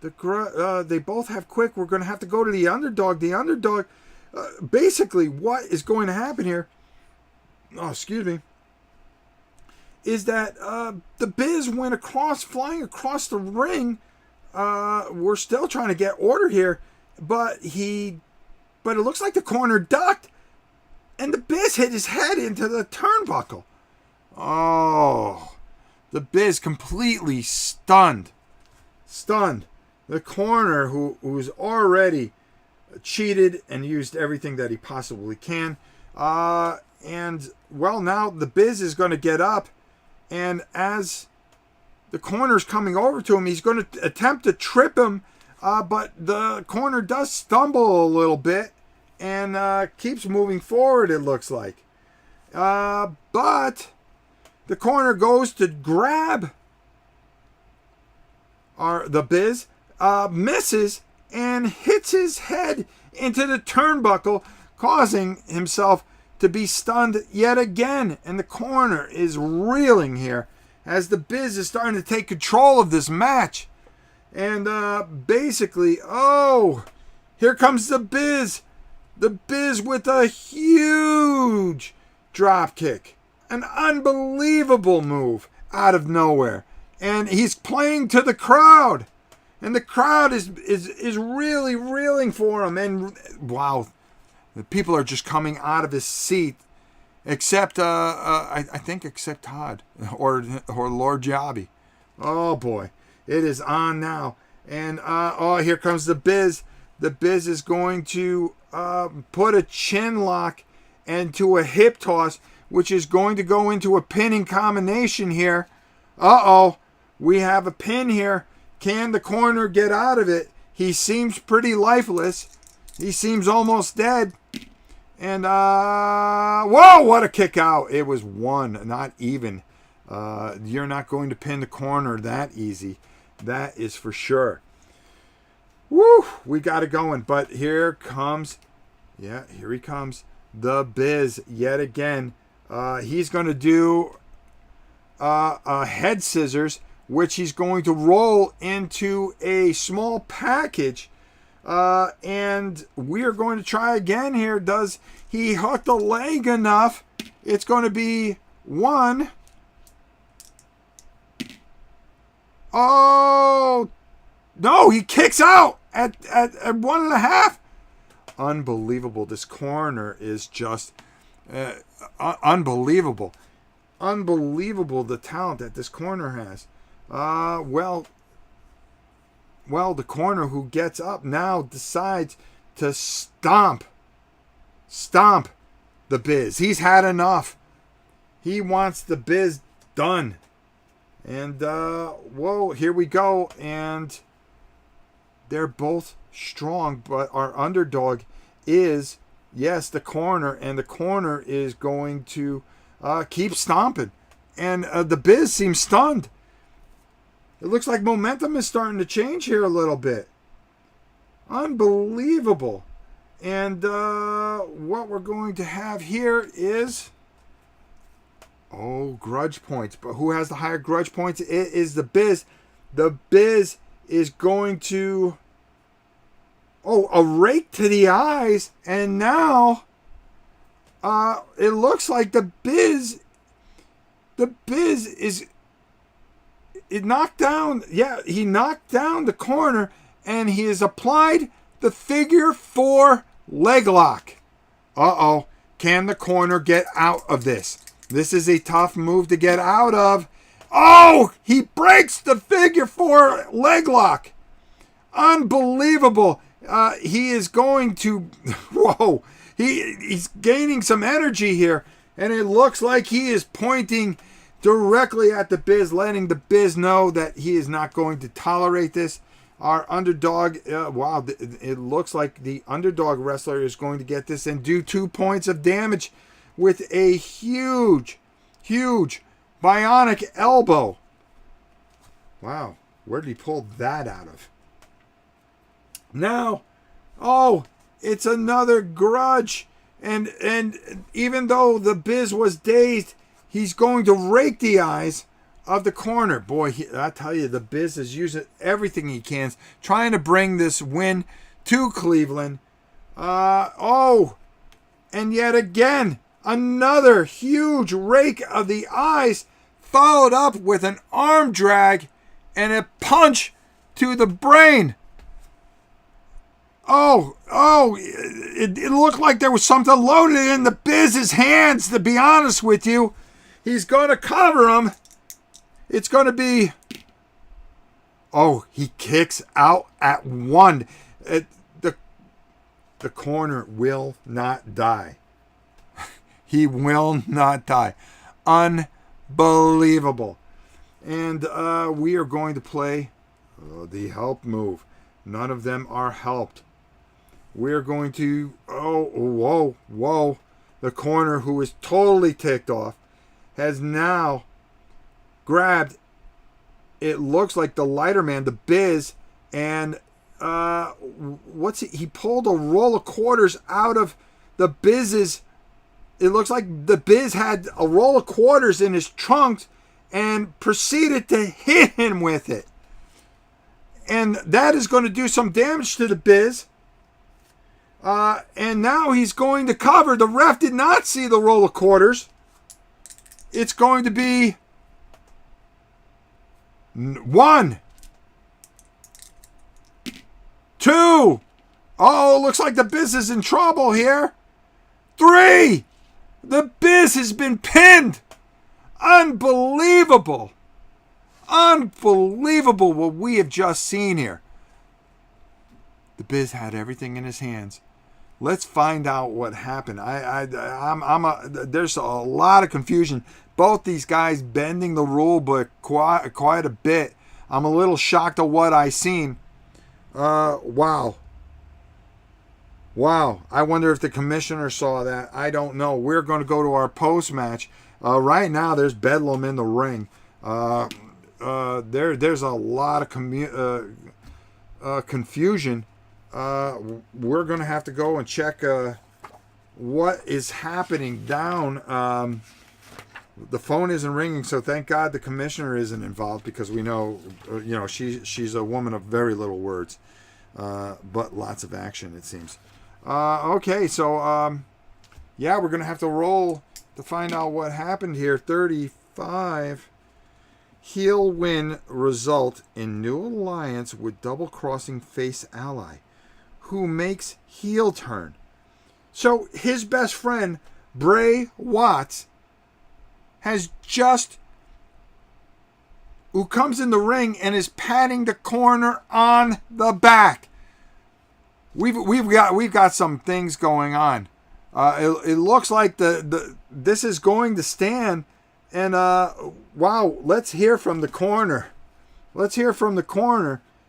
they both have quick. We're going to have to go to the underdog. The underdog, basically, what is going to happen here? Oh, excuse me. Is that the Biz went flying across the ring. We're still trying to get order here, but it looks like the corner ducked, and the Biz hit his head into the turnbuckle. Oh, the Biz completely stunned. The corner, who's already cheated and used everything that he possibly can, and well, now the Biz is going to get up, and as the corner's coming over to him, he's going to attempt to trip him, but the corner does stumble a little bit and keeps moving forward, it looks like. But the corner goes to grab the Biz, misses, and hits his head into the turnbuckle, causing himself to be stunned yet again. And the corner is reeling here as the Biz is starting to take control of this match. And basically, here comes the Biz. The Biz with a huge drop kick. An unbelievable move out of nowhere. And he's playing to the crowd. And the crowd is really reeling for him. And wow, the people are just coming out of his seat. Except, I think except Todd or Lord Jobby. Oh boy, it is on now. And here comes the Biz. The Biz is going to put a chin lock into a hip toss, which is going to go into a pinning combination here. We have a pin here. Can the corner get out of it? He seems pretty lifeless. He seems almost dead. And, whoa, what a kick out. It was one, not even. You're not going to pin the corner that easy. That is for sure. Woo, we got it going. But here he comes, the Biz yet again. He's going to do a head scissors, which he's going to roll into a small package. And we're going to try again here. Does he hook the leg enough? It's going to be one. Oh, no, he kicks out at 1.5. Unbelievable. This corner is just unbelievable. Unbelievable the talent that this corner has. Well, the corner who gets up now decides to stomp the Biz. He's had enough. He wants the Biz done. And, here we go. And they're both strong, but our underdog is, yes, the corner. And the corner is going to keep stomping. And the Biz seems stunned. It looks like momentum is starting to change here a little bit. Unbelievable. And what we're going to have here is, grudge points. But who has the higher grudge points? It is the Biz. The Biz is going to, a rake to the eyes. And now it looks like the Biz is... He knocked down the corner, and he has applied the figure 4 leg lock. Can the corner get out of this? This is a tough move to get out of. He breaks the figure 4 leg lock. Unbelievable. He is going to, he's gaining some energy here, and it looks like he is pointing directly at the Biz, letting the Biz know that he is not going to tolerate this. Our underdog, it looks like the underdog wrestler is going to get this and do 2 points of damage with a huge bionic elbow. Wow, where did he pull that out of? Now, oh, it's another grudge. And even though the Biz was dazed, he's going to rake the eyes of the coroner. Boy, I tell you, the Biz is using everything he can, trying to bring this win to Cleveland. And yet again, another huge rake of the eyes, followed up with an arm drag and a punch to the brain. It looked like there was something loaded in the Biz's hands, to be honest with you. He's going to cover him. It's going to be... Oh, he kicks out at one. The coroner will not die. He will not die. Unbelievable. And we are going to play the help move. None of them are helped. We're going to... Whoa. The coroner, who is totally ticked off, has now grabbed, it looks like the lighter man, the Biz, and he pulled a roll of quarters out of the Biz's... It looks like the Biz had a roll of quarters in his trunk and proceeded to hit him with it. And that is going to do some damage to the Biz. And now he's going to cover. The ref did not see the roll of quarters. It's going to be 1, 2. Oh, looks like the Biz is in trouble here. 3. The Biz has been pinned. Unbelievable. Unbelievable what we have just seen here. The Biz had everything in his hands. Let's find out what happened. There's a lot of confusion. Both these guys bending the rule book quite a bit. I'm a little shocked at what I seen. Wow. I wonder if the commissioner saw that. I don't know. We're going to go to our post match. Right now, there's bedlam in the ring. There's a lot of confusion. We're going to have to go and check what is happening down. The phone isn't ringing, so thank God the commissioner isn't involved, because we know, she's a woman of very little words, but lots of action, it seems. Okay, so we're going to have to roll to find out what happened here. 35. Heel win result in new alliance with double-crossing face ally, who makes heel turn. So his best friend, Bray Watts, who comes in the ring and is patting the coroner on the back. We've got some things going on. It looks like this is going to stand. And wow, let's hear from the coroner.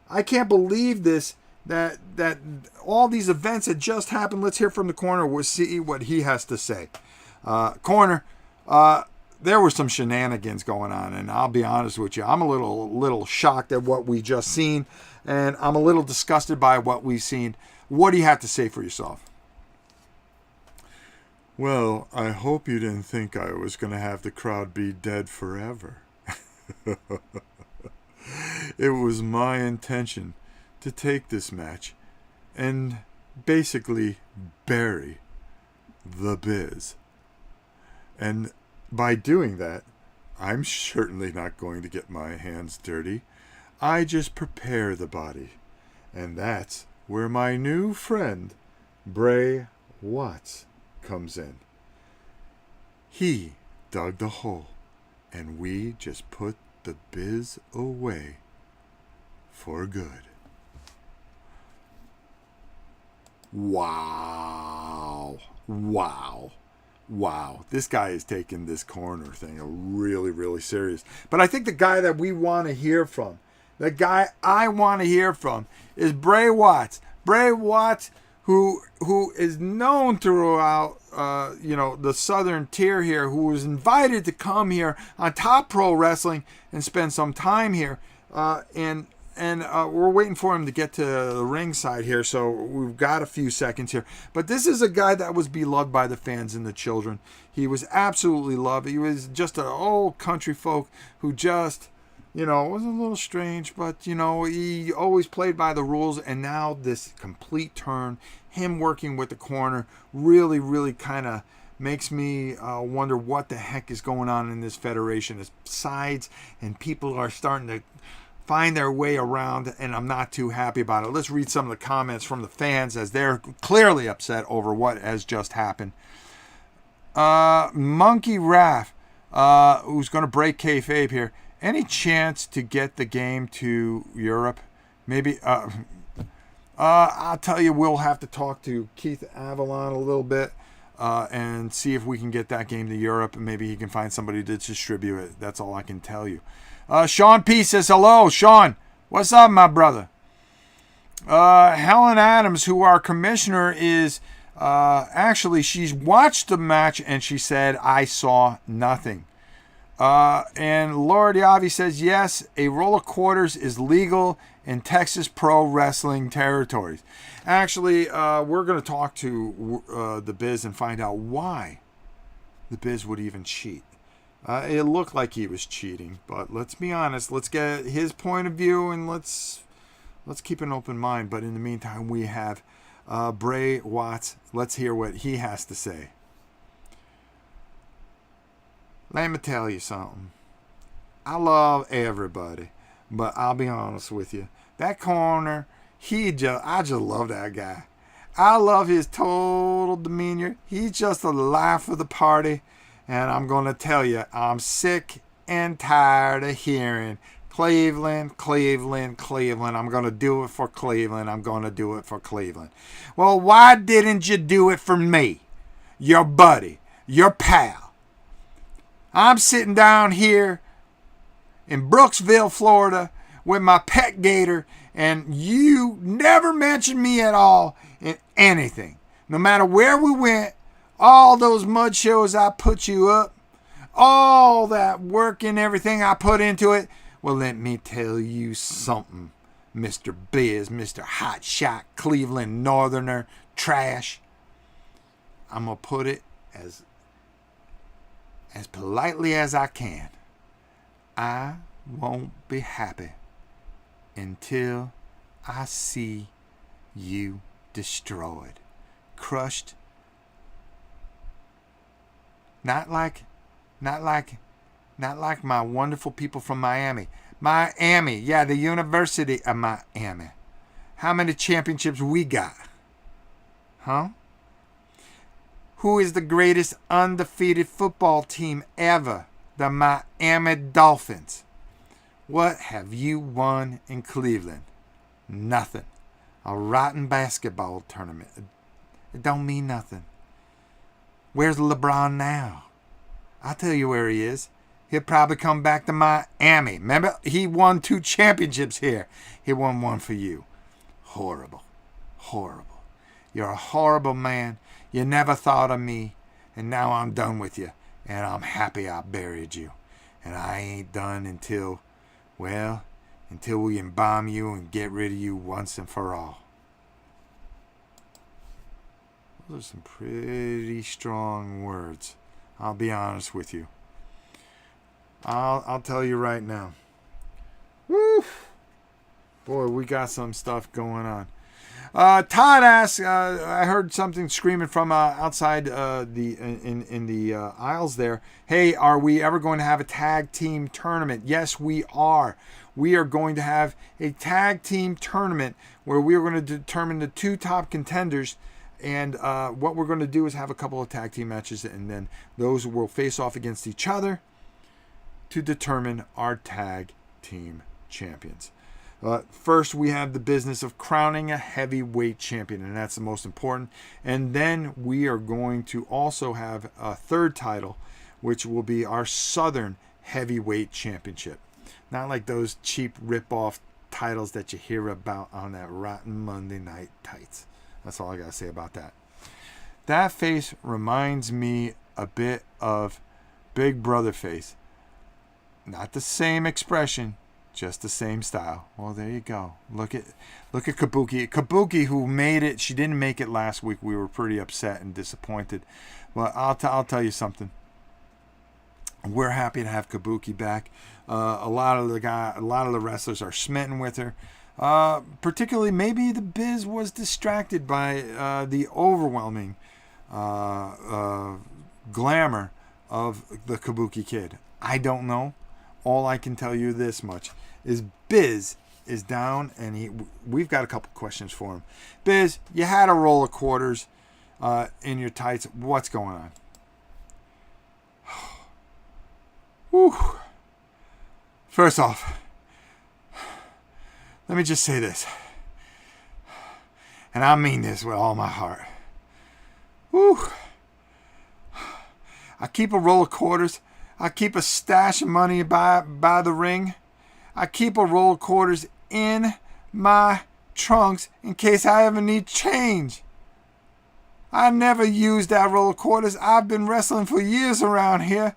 I can't believe this, that all these events had just happened. Let's hear from the coroner. We'll see what he has to say. Coroner, there were some shenanigans going on, and I'll be honest with you, I'm a little shocked at what we just seen, and I'm a little disgusted by what we've seen. What do you have to say for yourself? Well, I hope you didn't think I was going to have the crowd be dead forever. It was my intention to take this match and basically bury the Biz. And by doing that, I'm certainly not going to get my hands dirty. I just prepare the body. And that's where my new friend, Bray Watts, comes in. He dug the hole, and we just put the Biz away for good. Wow. This guy is taking this coroner thing really, really serious. But I think the guy that we want to hear from, the guy I want to hear from, is Bray Watts. Bray Watts, who is known throughout the southern tier here, who was invited to come here on Top Pro Wrestling and spend some time here, and and we're waiting for him to get to the ringside here, so we've got a few seconds here. But this is a guy that was beloved by the fans and the children. He was absolutely loved. He was just an old country folk who just, was a little strange, but, he always played by the rules. And now this complete turn, him working with the coroner, really, really kind of makes me wonder what the heck is going on in this federation. As sides and people are starting to find their way around, and I'm not too happy about it. Let's read some of the comments from the fans as they're clearly upset over what has just happened. Monkey Raff, who's going to break kayfabe here. Any chance to get the game to Europe? Maybe. I'll tell you, we'll have to talk to Keith Avalon a little bit and see if we can get that game to Europe. And maybe he can find somebody to distribute it. That's all I can tell you. Sean P says, hello, Sean. What's up, my brother? Helen Adams, who our commissioner is, actually, she's watched the match and she said, I saw nothing. And Laura Diavi says, yes, a roll of quarters is legal in Texas pro wrestling territories. Actually, we're going to talk to the Biz and find out why the Biz would even cheat. It looked like he was cheating, but let's be honest. Let's get his point of view and let's keep an open mind. But in the meantime, we have Bray Watts. Let's hear what he has to say. Let me tell you something. I love everybody, but I'll be honest with you. That coroner, I just love that guy. I love his total demeanor. He's just the life of the party. And I'm going to tell you, I'm sick and tired of hearing Cleveland, Cleveland, Cleveland. I'm going to do it for Cleveland. I'm going to do it for Cleveland. Well, why didn't you do it for me, your buddy, your pal? I'm sitting down here in Brooksville, Florida, with my pet gator, and you never mentioned me at all in anything. No matter where we went, all those mud shows I put you up, all that work and everything I put into it. Well, let me tell you something, Mr. Biz, Mr. Hotshot Cleveland Northerner trash. I'm going to put it as politely as I can. I won't be happy until I see you destroyed, crushed. Not like my wonderful people from Miami. Miami, yeah, the University of Miami. How many championships we got? Huh? Who is the greatest undefeated football team ever? The Miami Dolphins. What have you won in Cleveland? Nothing. A rotten basketball tournament. It don't mean nothing. Where's LeBron now? I'll tell you where he is. He'll probably come back to Miami. Remember, he won 2 championships here. He won one for you. Horrible. Horrible. You're a horrible man. You never thought of me. And now I'm done with you. And I'm happy I buried you. And I ain't done until we embalm you and get rid of you once and for all. Those are some pretty strong words. I'll be honest with you. I'll tell you right now. Woo! Boy, we got some stuff going on. Todd asks, I heard something screaming from outside in the aisles there. Hey, are we ever going to have a tag team tournament? Yes, we are. We are going to have a tag team tournament where we are going to determine the 2 top contenders. And what we're going to do is have a couple of tag team matches, and then those will face off against each other to determine our tag team champions. First, we have the business of crowning a heavyweight champion, and that's the most important. And then we are going to also have a 3rd title, which will be our Southern Heavyweight Championship. Not like those cheap rip-off titles that you hear about on that rotten Monday Night Tights. That's all I got to say about that. That face reminds me a bit of Big Brother face. Not the same expression, just the same style. Well, there you go. Look at Kabuki. Kabuki, who made it. She didn't make it last week. We were pretty upset and disappointed. But I'll tell you something. We're happy to have Kabuki back. A lot of the wrestlers are smitten with her. Particularly, maybe the Biz was distracted by the overwhelming glamour of the Kabuki Kid. I don't know. All I can tell you this much is Biz is down, and we've got a couple questions for him. Biz, you had a roll of quarters in your tights. What's going on? Whew. First off, let me just say this, and I mean this with all my heart. Whew. I keep a roll of quarters. I keep a stash of money by the ring. I keep a roll of quarters in my trunks in case I ever need change. I never used that roll of quarters. I've been wrestling for years around here,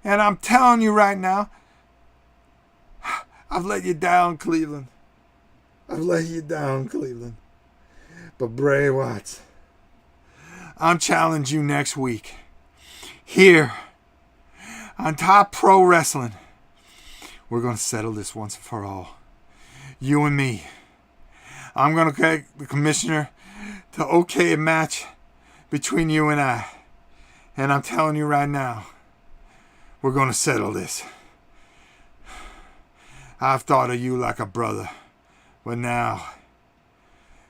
and I'm telling you right now, I've let you down, Cleveland. I've let you down, Cleveland. But Bray Watts, I'm challenging you next week. Here, on Top Pro Wrestling, we're going to settle this once and for all. You and me. I'm going to get the commissioner to okay a match between you and I. And I'm telling you right now, we're going to settle this. I've thought of you like a brother, but now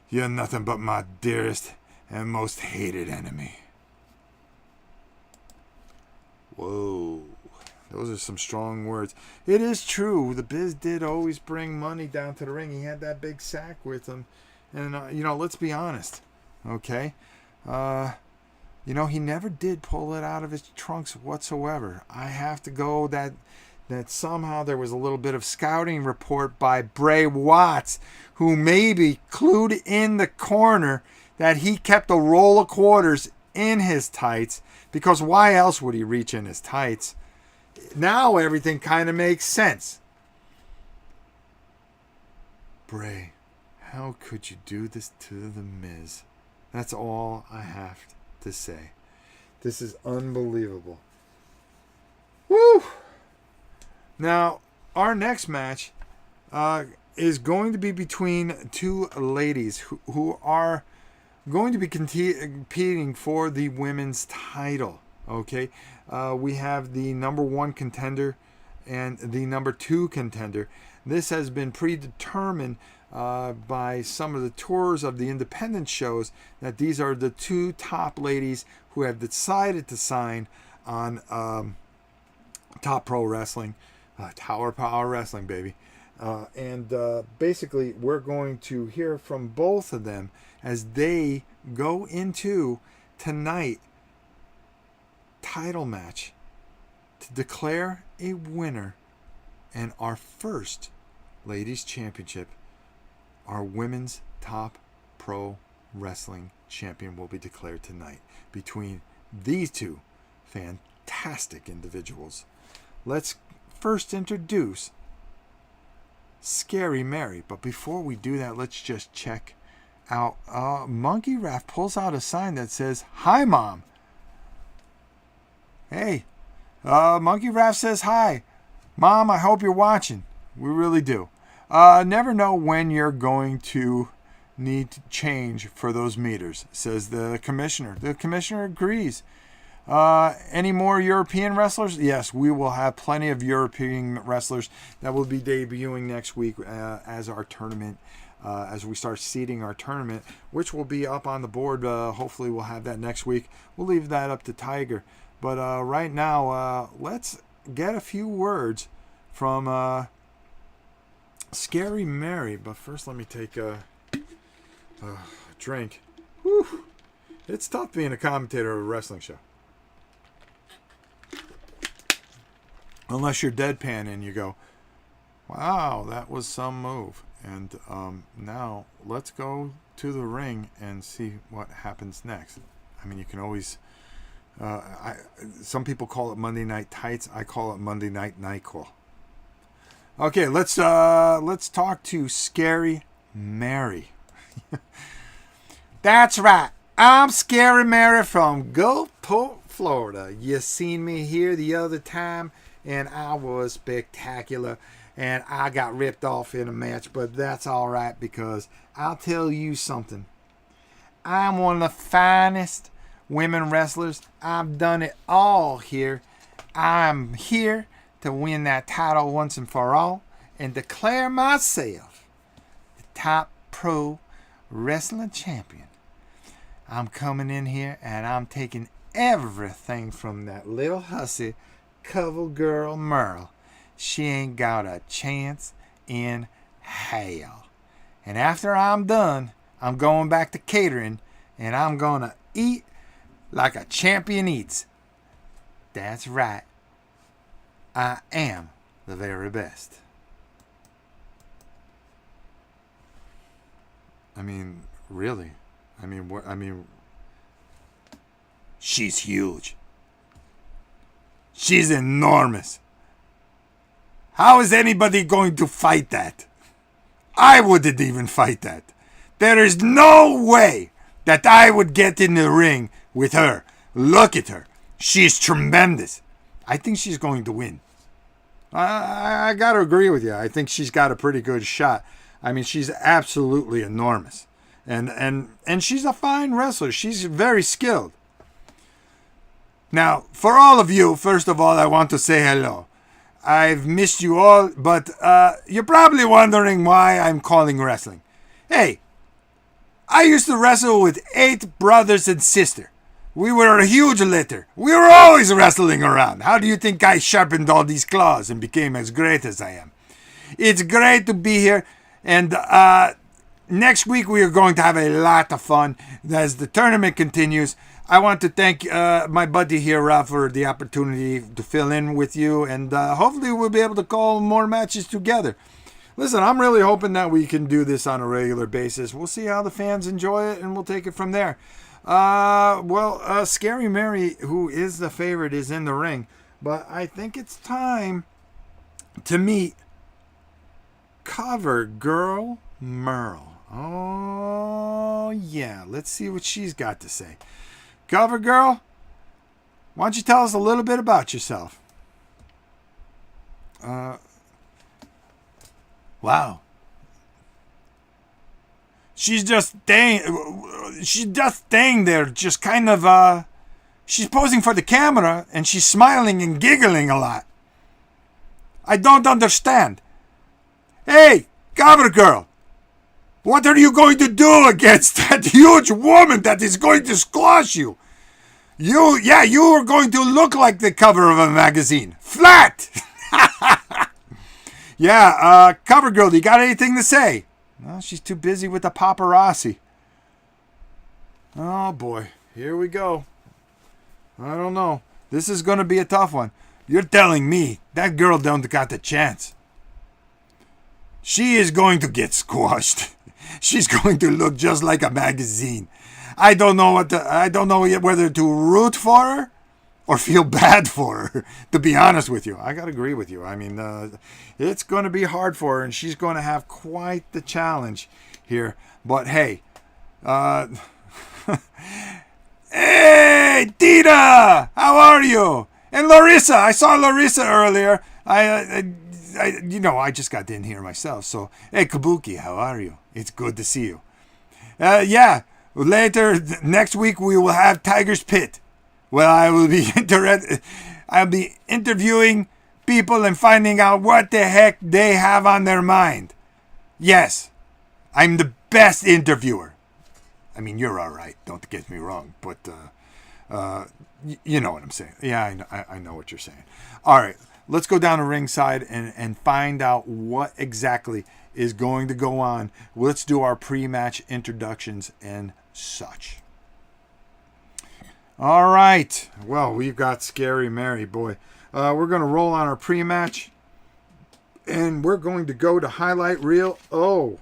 you're nothing but my dearest and most hated enemy. Whoa. Those are some strong words. It is true. The Biz did always bring money down to the ring. He had that big sack with him. And, let's be honest. Okay? He never did pull it out of his trunks whatsoever. I have to go that somehow there was a little bit of scouting report by Bray Watts, who maybe clued in the corner that he kept a roll of quarters in his tights, because why else would he reach in his tights? Now everything kind of makes sense. Bray, how could you do this to the Miz? That's all I have to say. This is unbelievable. Woo! Now, our next match is going to be between two ladies who are going to be competing for the women's title. Okay, we have the number 1 contender and the number 2 contender. This has been predetermined by some of the tours of the independent shows that these are the 2 top ladies who have decided to sign on Top Pro Wrestling, Tower Power Wrestling, baby. And basically, we're going to hear from both of them as they go into tonight title match to declare a winner and our first ladies championship. Our women's Top Pro Wrestling champion will be declared tonight between these two fantastic individuals. Let's first introduce Scary Mary, but before we do that, let's just check out Monkey Raft pulls out a sign that says, "Hi, Mom." Hey, Monkey Raft says hi. Mom, I hope you're watching. We really do. Never know when you're going to need to change for those meters, says the commissioner. The commissioner agrees. Any more European wrestlers? Yes, we will have plenty of European wrestlers that will be debuting next week as our tournament, as we start seeding our tournament, which will be up on the board. Hopefully we'll have that next week. We'll leave that up to Tiger. But right now, let's get a few words from Scary Mary. But first, let me take a drink. Whew. It's tough being a commentator of a wrestling show. Unless you're deadpan and you go, wow, that was some move. And now let's go to the ring and see what happens next. I mean, you can always... some people call it Monday Night Tights. I call it Monday Night NyQuil. Okay, let's talk to Scary Mary. That's right. I'm Scary Mary from Gulfport, Florida. You seen me here the other time, and I was spectacular, and I got ripped off in a match, but that's all right because I'll tell you something. I'm one of the finest women wrestlers. I've done it all here. I'm here to win that title once and for all and declare myself the top pro wrestling champion. I'm coming in here and I'm taking everything from that little hussy cover girl Merle. She ain't got a chance in hell. And after I'm done, I'm going back to catering and I'm going to eat like a champion eats. That's right. I am the very best. I mean, really? I mean, what? I mean, she's huge. She's enormous. How is anybody going to fight that? I wouldn't even fight that. There is no way that I would get in the ring with her. Look at her. She's tremendous. I think she's going to win. I got to agree with you. I think she's got a pretty good shot. I mean, she's absolutely enormous. And she's a fine wrestler. She's very skilled. Now, for all of you, first of all, I want to say hello. I've missed you all, but you're probably wondering why I'm calling wrestling. Hey, I used to wrestle with 8 brothers and sisters. We were a huge litter. We were always wrestling around. How do you think I sharpened all these claws and became as great as I am? It's great to be here. And next week we are going to have a lot of fun as the tournament continues. I want to thank my buddy here, Ralph, for the opportunity to fill in with you. And hopefully we'll be able to call more matches together. Listen, I'm really hoping that we can do this on a regular basis. We'll see how the fans enjoy it, and we'll take it from there. Scary Mary, who is the favorite, is in the ring. But I think it's time to meet Cover Girl Merle. Oh, yeah. Let's see what she's got to say. Cover Girl, why don't you tell us a little bit about yourself? Wow. She's just staying there, just kind of, she's posing for the camera, and she's smiling and giggling a lot. I don't understand. Hey, Cover Girl, what are you going to do against that huge woman that is going to squash you? You are going to look like the cover of a magazine. Flat! Yeah, Cover Girl, do you got anything to say? Well, she's too busy with the paparazzi. Oh, boy. Here we go. I don't know. This is going to be a tough one. You're telling me that girl don't got the chance. She is going to get squashed. She's going to look just like a magazine. I don't know whether to root for her or feel bad for her, to be honest with you. I got to agree with you. I mean, it's going to be hard for her, and she's going to have quite the challenge here. But hey, hey, Tita, how are you? And Larissa, I saw Larissa earlier. I just got in here myself. So, hey, Kabuki, how are you? It's good to see you. Later, next week, we will have Tiger's Pit. Well, I'll be interviewing people and finding out what the heck they have on their mind. Yes, I'm the best interviewer. I mean, you're all right. Don't get me wrong, but you know what I'm saying. Yeah, I know what you're saying. All right, let's go down to ringside and find out what exactly is going to go on. Let's do our pre-match introductions and such. All right. Well, we've got Scary Mary, boy. We're going to roll on our pre-match, and we're going to go to highlight reel O.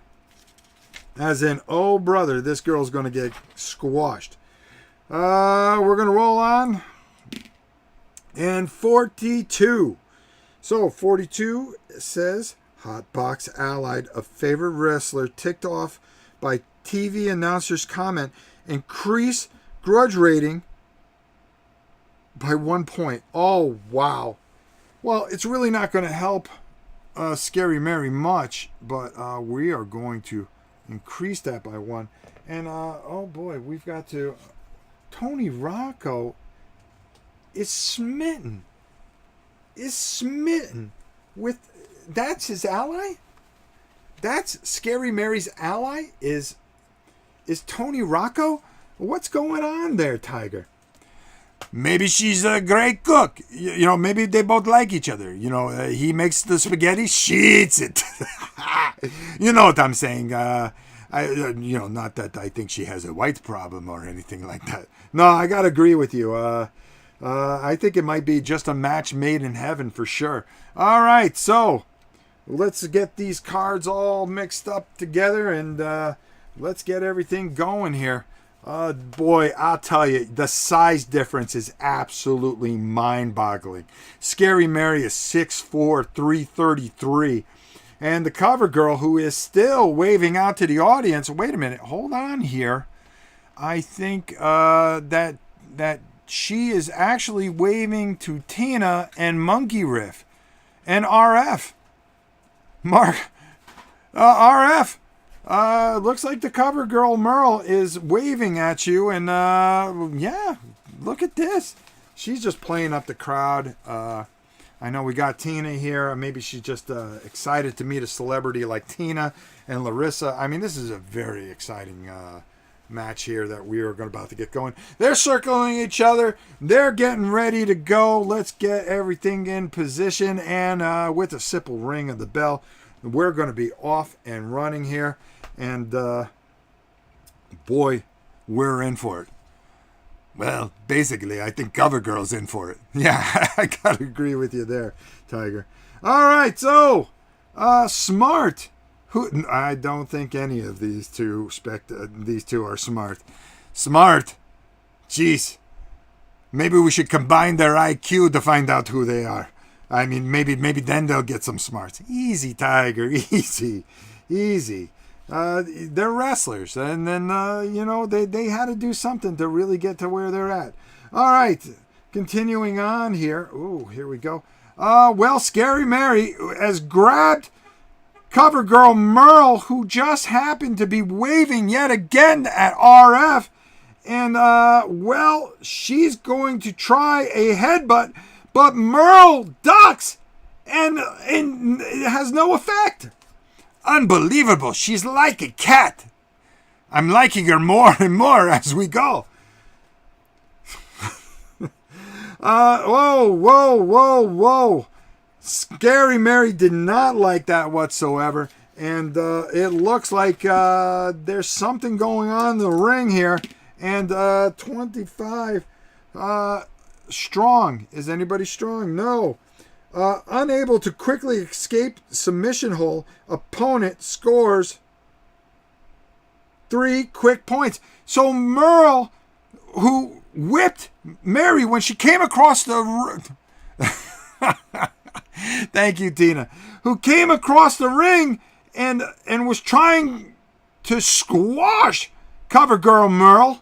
As in, oh, brother, this girl's going to get squashed. We're going to roll on. And 42. So, 42 says, Hotbox allied, a favorite wrestler, ticked off by TV announcer's comment, increase grudge rating by 1 point. Oh, wow. Well, it's really not going to help Scary Mary much, but we are going to increase that by 1. And, oh boy, we've got to... Tony Rocco is smitten. With... That's his ally? That's Scary Mary's ally? Is Tony Rocco? What's going on there, Tiger? Maybe she's a great cook. You know, maybe they both like each other. You know, he makes the spaghetti, she eats it. You know what I'm saying? Not that I think she has a white problem or anything like that. No, I gotta agree with you. I think it might be just a match made in heaven for sure. All right, so let's get these cards all mixed up together and let's get everything going here. Boy, I'll tell you, the size difference is absolutely mind-boggling. Scary Mary is 6'4", 333. And the cover girl, who is still waving out to the audience, wait a minute, hold on here. I think that she is actually waving to Tina and Monkey Riff and RF. RF. Looks like the cover girl Merle is waving at you, and yeah, look at this. She's just playing up the crowd. I know we got Tina here. Maybe she's just excited to meet a celebrity like Tina and Larissa. I mean, this is a very exciting match here that we are about to get going. They're circling each other. They're getting ready to go. Let's get everything in position, and with a simple ring of the bell, we're going to be off and running here. And, boy, we're in for it. Well, basically, I think Cover Girl's in for it. Yeah, I got to agree with you there, Tiger. All right, so, Smart. I don't think any of these two are smart. Smart? Jeez. Maybe we should combine their IQ to find out who they are. I mean, maybe then they'll get some smarts. Easy, Tiger, easy. They're wrestlers, and then, they had to do something to really get to where they're at. All right, continuing on here. Ooh, here we go. Scary Mary has grabbed cover girl Merle, who just happened to be waving yet again at RF, and, she's going to try a headbutt, but Merle ducks, and it has no effect. Unbelievable. She's like a cat. I'm liking her more and more as we go. Whoa. Scary Mary did not like that whatsoever. And it looks like there's something going on in the ring here. And 25 strong. Is anybody strong? No. Unable to quickly escape submission hold, opponent scores 3 quick points. So Merle, who whipped Mary when she came across the... Thank you, Tina. Who came across the ring and was trying to squash cover girl Merle,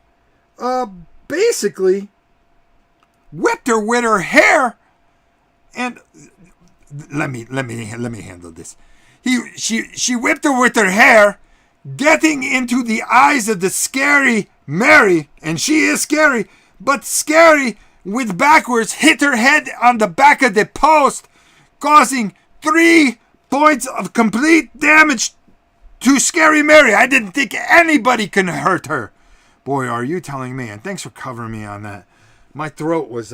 basically whipped her with her hair. And let me handle this. She whipped her with her hair, getting into the eyes of the Scary Mary, and she is scary, but Scary with backwards hit her head on the back of the post, causing 3 points of complete damage to Scary Mary. I didn't think anybody can hurt her. Boy, are you telling me? And thanks for covering me on that. My throat was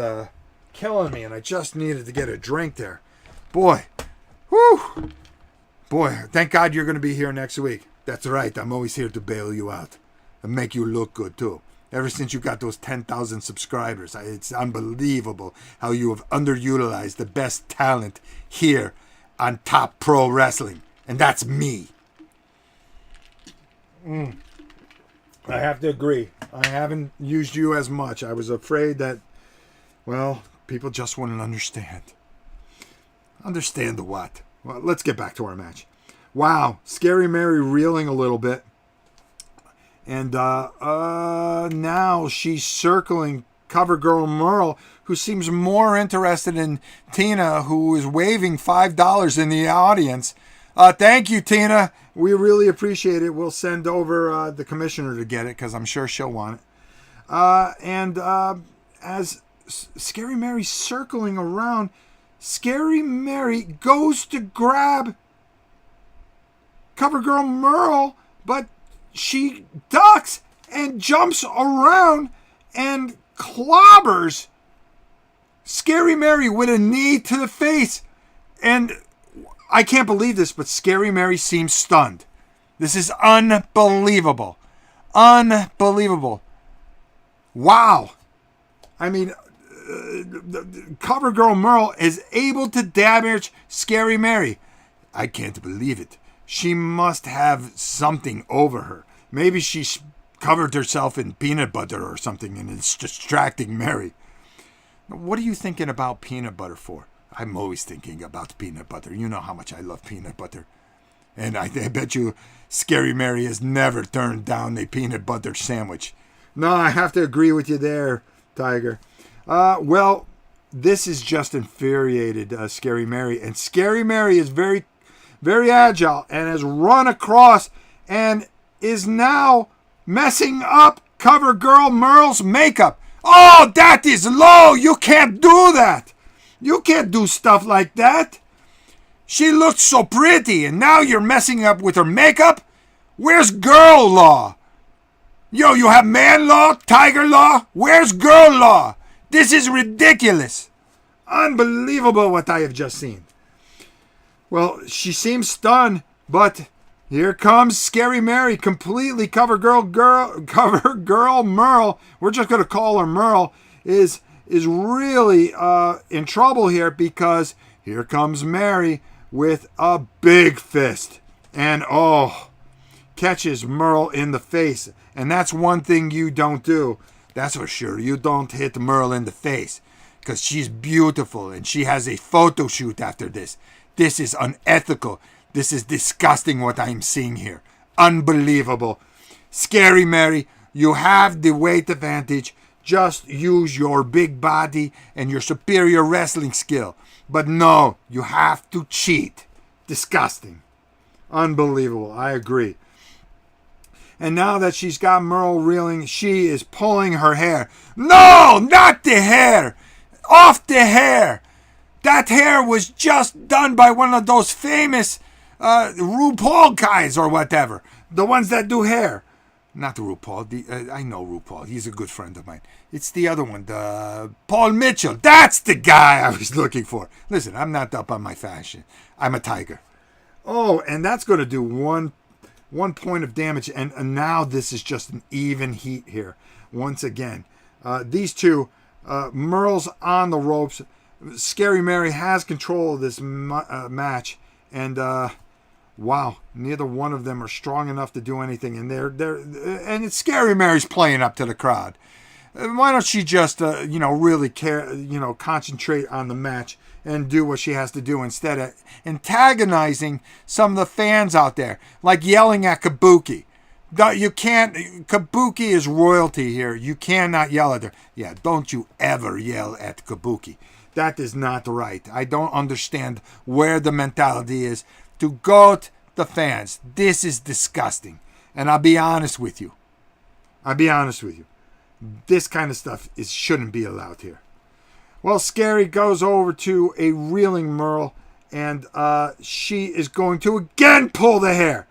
killing me, and I just needed to get a drink there. Boy, thank God you're going to be here next week. That's right, I'm always here to bail you out and make you look good too. Ever since you got those 10,000 subscribers, it's unbelievable how you have underutilized the best talent here on Top Pro Wrestling, and that's me. I have to agree. I haven't used you as much. I was afraid that, people just wouldn't understand. Understand what? Well, let's get back to our match. Wow, Scary Mary reeling a little bit. And now she's circling Cover Girl Merle, who seems more interested in Tina, who is waving $5 in the audience. Thank you, Tina. We really appreciate it. We'll send over the commissioner to get it because I'm sure she'll want it. As Scary Mary's circling around, Scary Mary goes to grab Cover Girl Merle, but she ducks and jumps around and clobbers Scary Mary with a knee to the face. And I can't believe this, but Scary Mary seems stunned. This is unbelievable. Unbelievable. Wow. I mean, Cover Girl Merle is able to damage Scary Mary. I can't believe it. She must have something over her. Maybe she covered herself in peanut butter or something and it's distracting Mary. What are you thinking about peanut butter for? I'm always thinking about peanut butter. You know how much I love peanut butter. And I bet you Scary Mary has never turned down a peanut butter sandwich. No, I have to agree with you there, Tiger. Well, this is just infuriated Scary Mary. And Scary Mary is very, very agile and has run across and is now messing up Cover Girl Merle's makeup. Oh, that is low. You can't do that. You can't do stuff like that. She looked so pretty, and now you're messing up with her makeup? Where's girl law? Yo, you have man law, tiger law? Where's girl law? This is ridiculous. Unbelievable what I have just seen. Well, she seems stunned, but here comes Scary Mary, completely Cover Girl Merle. We're just going to call her Merle. Is really in trouble here because here comes Mary with a big fist and catches Merle in the face. And that's one thing you don't do. That's for sure. You don't hit Merle in the face because she's beautiful and she has a photo shoot after this. This is unethical. This is disgusting what I'm seeing here. Unbelievable. Scary Mary, you have the weight advantage. Just use your big body and your superior wrestling skill. But no, you have to cheat. Disgusting. Unbelievable. I agree. And now that she's got Merle reeling, she is pulling her hair. No, not the hair. Off the hair. That hair was just done by one of those famous RuPaul guys or whatever. The ones that do hair. Not RuPaul. I know RuPaul. He's a good friend of mine. It's the other one, the Paul Mitchell. That's the guy I was looking for. Listen, I'm not up on my fashion. I'm a tiger. Oh, and that's going to do one point of damage. And now this is just an even heat here. Once again, these two, Merle's on the ropes. Scary Mary has control of this match. And wow, neither one of them are strong enough to do anything, and and it's Scary Mary's playing up to the crowd. Why don't she just really concentrate on the match and do what she has to do instead of antagonizing some of the fans out there, like yelling at Kabuki. You can't. Kabuki is royalty here. You cannot yell at her. Yeah, don't you ever yell at Kabuki. That is not right. I don't understand where the mentality is to goat the fans. This is disgusting. And I'll be honest with you. This kind of stuff shouldn't be allowed here. Well, Scary goes over to a reeling Merle, and she is going to again pull the hair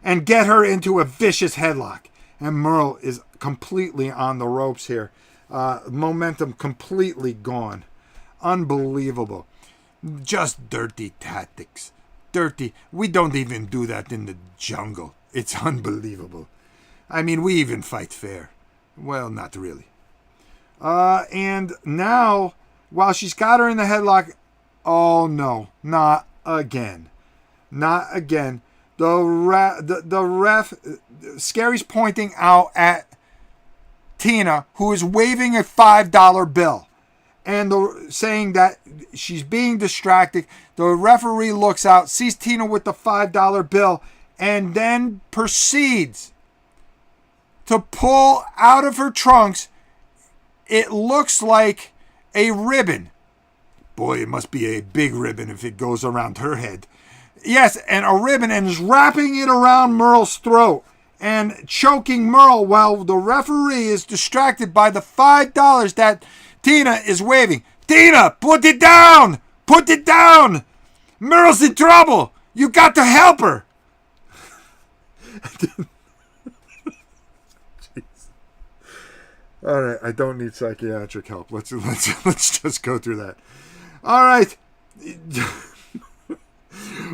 and get her into a vicious headlock. And Merle is completely on the ropes here. Momentum completely gone. Unbelievable. Just dirty tactics. Dirty. We don't even do that in the jungle. It's unbelievable. I mean, we even fight fair. Well, not really. And now, while she's got her in the headlock, oh no, not again. Not again. The ref, Scary's pointing out at Tina, who is waving a $5 bill. and saying that she's being distracted. The referee looks out, sees Tina with the $5 bill, and then proceeds to pull out of her trunks, it looks like a ribbon. Boy, it must be a big ribbon if it goes around her head. Yes, and a ribbon, and is wrapping it around Merle's throat and choking Merle while the referee is distracted by the $5 that Tina is waving. Tina, put it down! Put it down! Merle's in trouble! You got to help her! All right, I don't need psychiatric help. Let's just go through that. All right.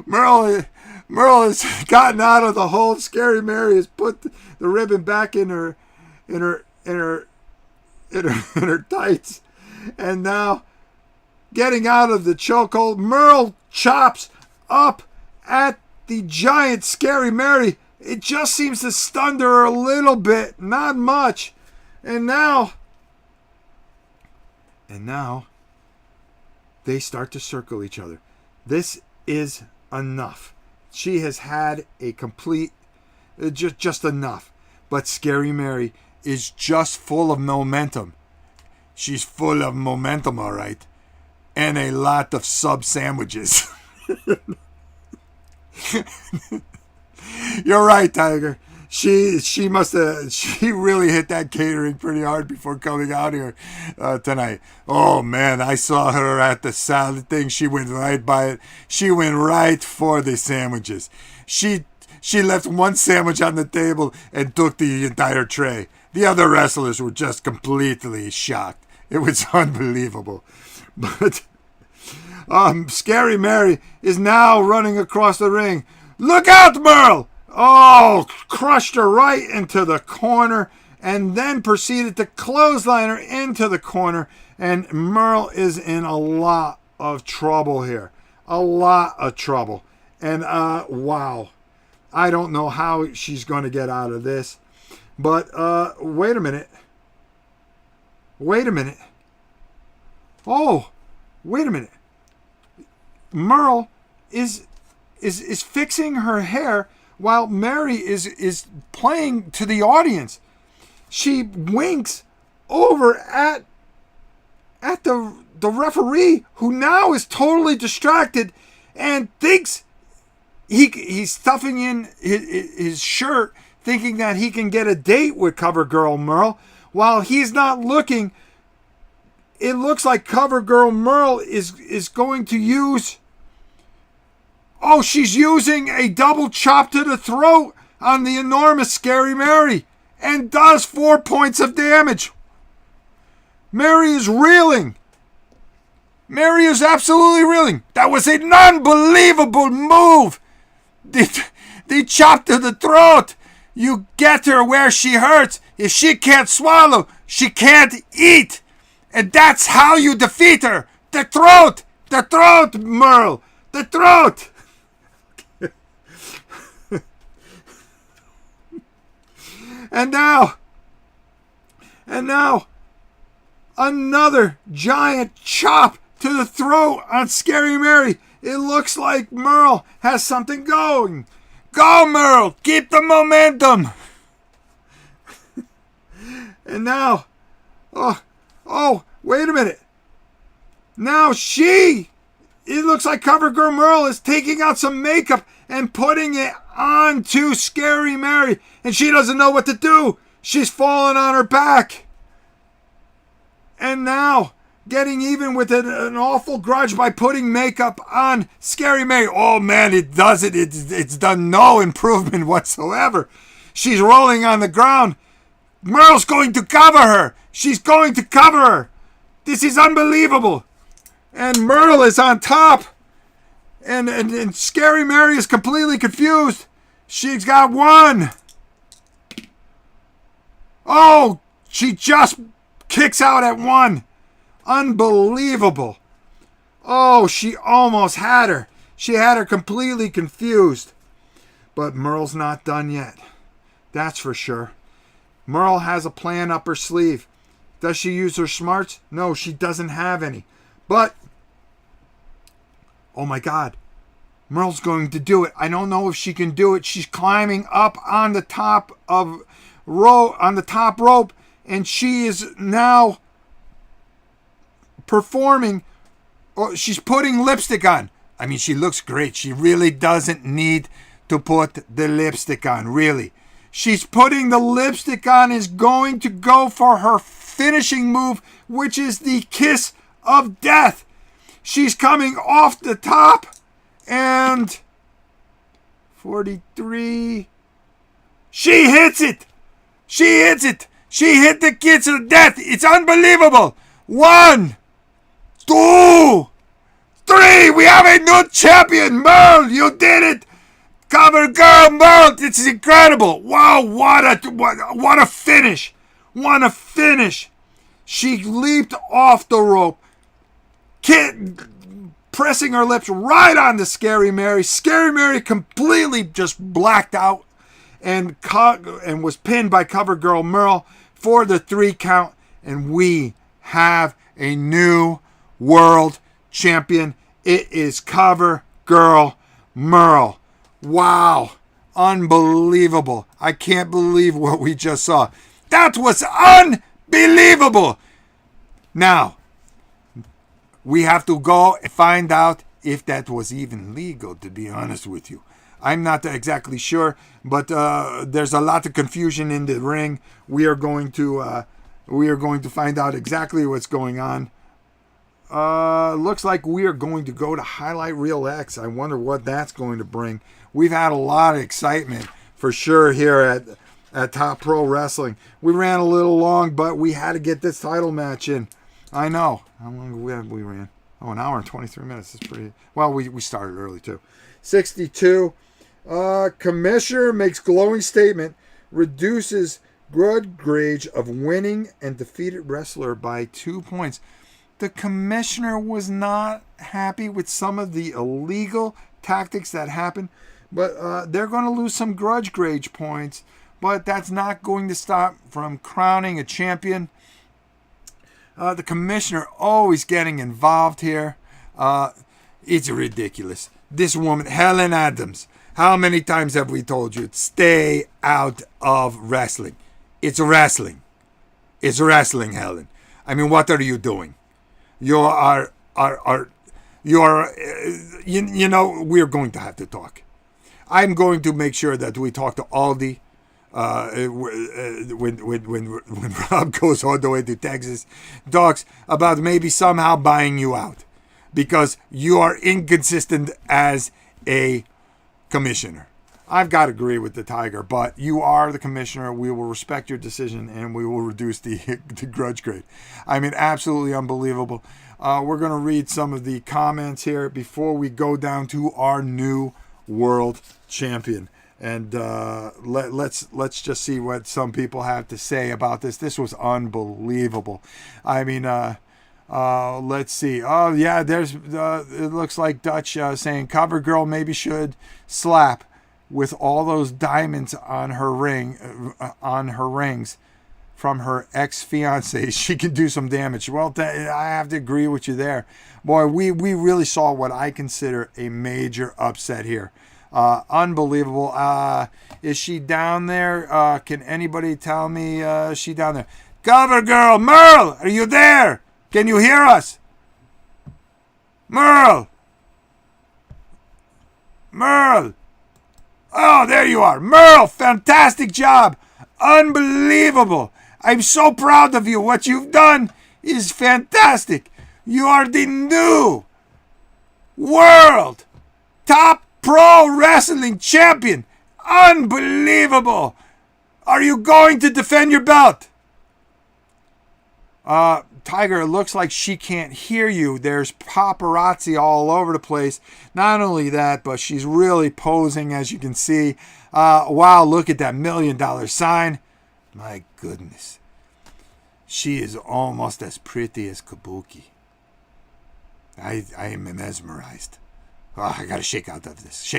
Merle has gotten out of the hole. Scary Mary has put the ribbon back in her tights, and now getting out of the chokehold, Merle chops up at the giant Scary Mary. It just seems to stun her a little bit, not much, and now they start to circle each other. This is enough. She has had a complete, just enough. But Scary Mary is just full of momentum. She's full of momentum, all right. And a lot of sub sandwiches. You're right, Tiger. She really hit that catering pretty hard before coming out here tonight. Oh man, I saw her at the salad thing. She went right by it. She went right for the sandwiches. She left one sandwich on the table and took the entire tray. The other wrestlers were just completely shocked. It was unbelievable. But Scary Mary is now running across the ring. Look out, Merle! Oh, crushed her right into the corner and then proceeded to clothesline her into the corner. And Merle is in a lot of trouble here. A lot of trouble. And wow. I don't know how she's going to get out of this. But wait a minute. Oh, wait a minute. Merle is fixing her hair while Mary is playing to the audience. She winks over at the referee, who now is totally distracted and thinks he's stuffing in his shirt, thinking that he can get a date with Cover Girl Merle. While he's not looking, it looks like Cover Girl Merle is going to use... Oh, she's using a double chop to the throat on the enormous Scary Mary and does 4 points of damage. Mary is reeling. Mary is absolutely reeling. That was an unbelievable move. The chop to the throat. You get her where she hurts. If she can't swallow, she can't eat. And that's how you defeat her. The throat, Merle. The throat. And now, another giant chop to the throat on Scary Mary. It looks like Merle has something going. Go, Merle! Keep the momentum! And now, oh, wait a minute. Now it looks like Cover Girl Merle is taking out some makeup and putting it onto Scary Mary, and she doesn't know what to do. She's fallen on her back. And now, getting even with an awful grudge by putting makeup on Scary Mary. Oh man, it's done no improvement whatsoever. She's rolling on the ground. Merle's going to cover her. She's going to cover her. This is unbelievable. And Merle is on top. And Scary Mary is completely confused. She's got one. Oh, she just kicks out at one. Unbelievable. Oh, she almost had her. She had her completely confused. But Merle's not done yet. That's for sure. Merle has a plan up her sleeve. Does she use her smarts? No, she doesn't have any. But, oh my God, Merle's going to do it. I don't know if she can do it. She's climbing up on the top rope, and she is now performing. Oh, she's putting lipstick on. I mean, she looks great. She really doesn't need to put the lipstick on, really. She's putting the lipstick on, is going to go for her finishing move, which is the kiss of death. She's coming off the top, and 43. She hits it. She hits it. She hit the kiss of death. It's unbelievable. 1, 2, 3. We have a new champion. Merle, you did it. Cover girl Merle. This is incredible. Wow, what a finish. What a finish. She leaped off the rope, pressing her lips right on the Scary Mary. Scary Mary completely just blacked out and was pinned by Cover Girl Merle for the 3 count. And we have a new world champion. It is Cover Girl Merle. Wow. Unbelievable. I can't believe what we just saw. That was unbelievable. Now, we have to go and find out if that was even legal, to be honest with you. I'm not exactly sure, but there's a lot of confusion in the ring. We are going to find out exactly what's going on. Looks like we are going to go to Highlight Reel X. I wonder what that's going to bring. We've had a lot of excitement for sure here at Top Pro Wrestling. We ran a little long, but we had to get this title match in. I know. How long we ran? Oh, an hour and 23 minutes. It's pretty... Well, we started early, too. 62. Commissioner makes glowing statement. Reduces grudge gauge of winning and defeated wrestler by 2 points. The commissioner was not happy with some of the illegal tactics that happened. But they're going to lose some grudge gauge points. But that's not going to stop from crowning a champion. The commissioner always getting involved here. It's ridiculous. This woman, Helen Adams, how many times have we told you, stay out of wrestling? It's wrestling. It's wrestling, Helen. I mean, what are you doing? You are we're going to have to talk. I'm going to make sure that we talk to Aldi. When Rob goes all the way to Texas, talks about maybe somehow buying you out because you are inconsistent as a commissioner. I've got to agree with the Tiger, but you are the commissioner. We will respect your decision and we will reduce the grudge grade. I mean, absolutely unbelievable. We're going to read some of the comments here before we go down to our new world champion. And let's just see what some people have to say about this. This was unbelievable. I mean, let's see. Oh yeah, there's it looks like Dutch saying Cover Girl maybe should slap with all those diamonds on her rings from her ex-fiance. She can do some damage. Well, I have to agree with you there, boy. We really saw what I consider a major upset here. Unbelievable. Is she down there? Can anybody tell me is she down there? Cover Girl Merle, are you there? Can you hear us? Merle. Oh, there you are. Merle, fantastic job. Unbelievable. I'm so proud of you. What you've done is fantastic. You are the new world Top Pro Wrestling Champion. Unbelievable. Are you going to defend your belt? Tiger, it looks like she can't hear you. There's paparazzi all over the place. Not only that, but she's really posing, as you can see. Wow, look at that $1 million sign. My goodness. She is almost as pretty as Kabuki. I am mesmerized. Oh, I got to shake out of this. She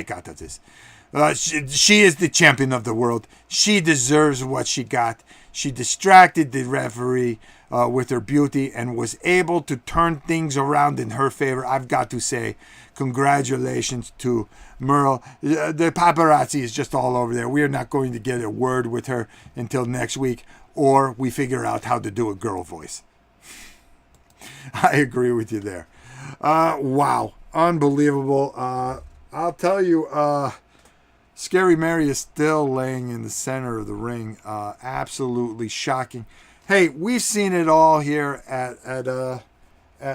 is the champion of the world. She deserves what she got. She distracted the referee. with her beauty and was able to turn things around in her favor. I've got to say, congratulations to Merle. The paparazzi is just all over there. We are not going to get a word with her until next week, or we figure out how to do a girl voice. I agree with you there. Wow. Unbelievable. I'll tell you, Scary Mary is still laying in the center of the ring. Absolutely shocking. Hey, we've seen it all here at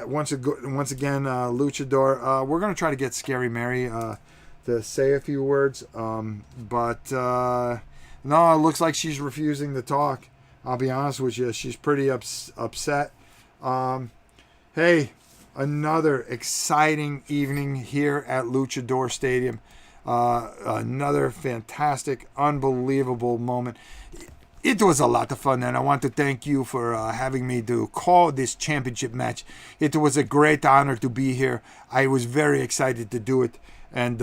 once again Luchador. We're going to try to get Scary Mary to say a few words, but no, it looks like she's refusing to talk. I'll be honest with you, she's pretty upset. Hey, another exciting evening here at Luchador Stadium. Another fantastic, unbelievable moment. It was a lot of fun, and I want to thank you for having me to call this championship match. It was a great honor to be here. I was very excited to do it, and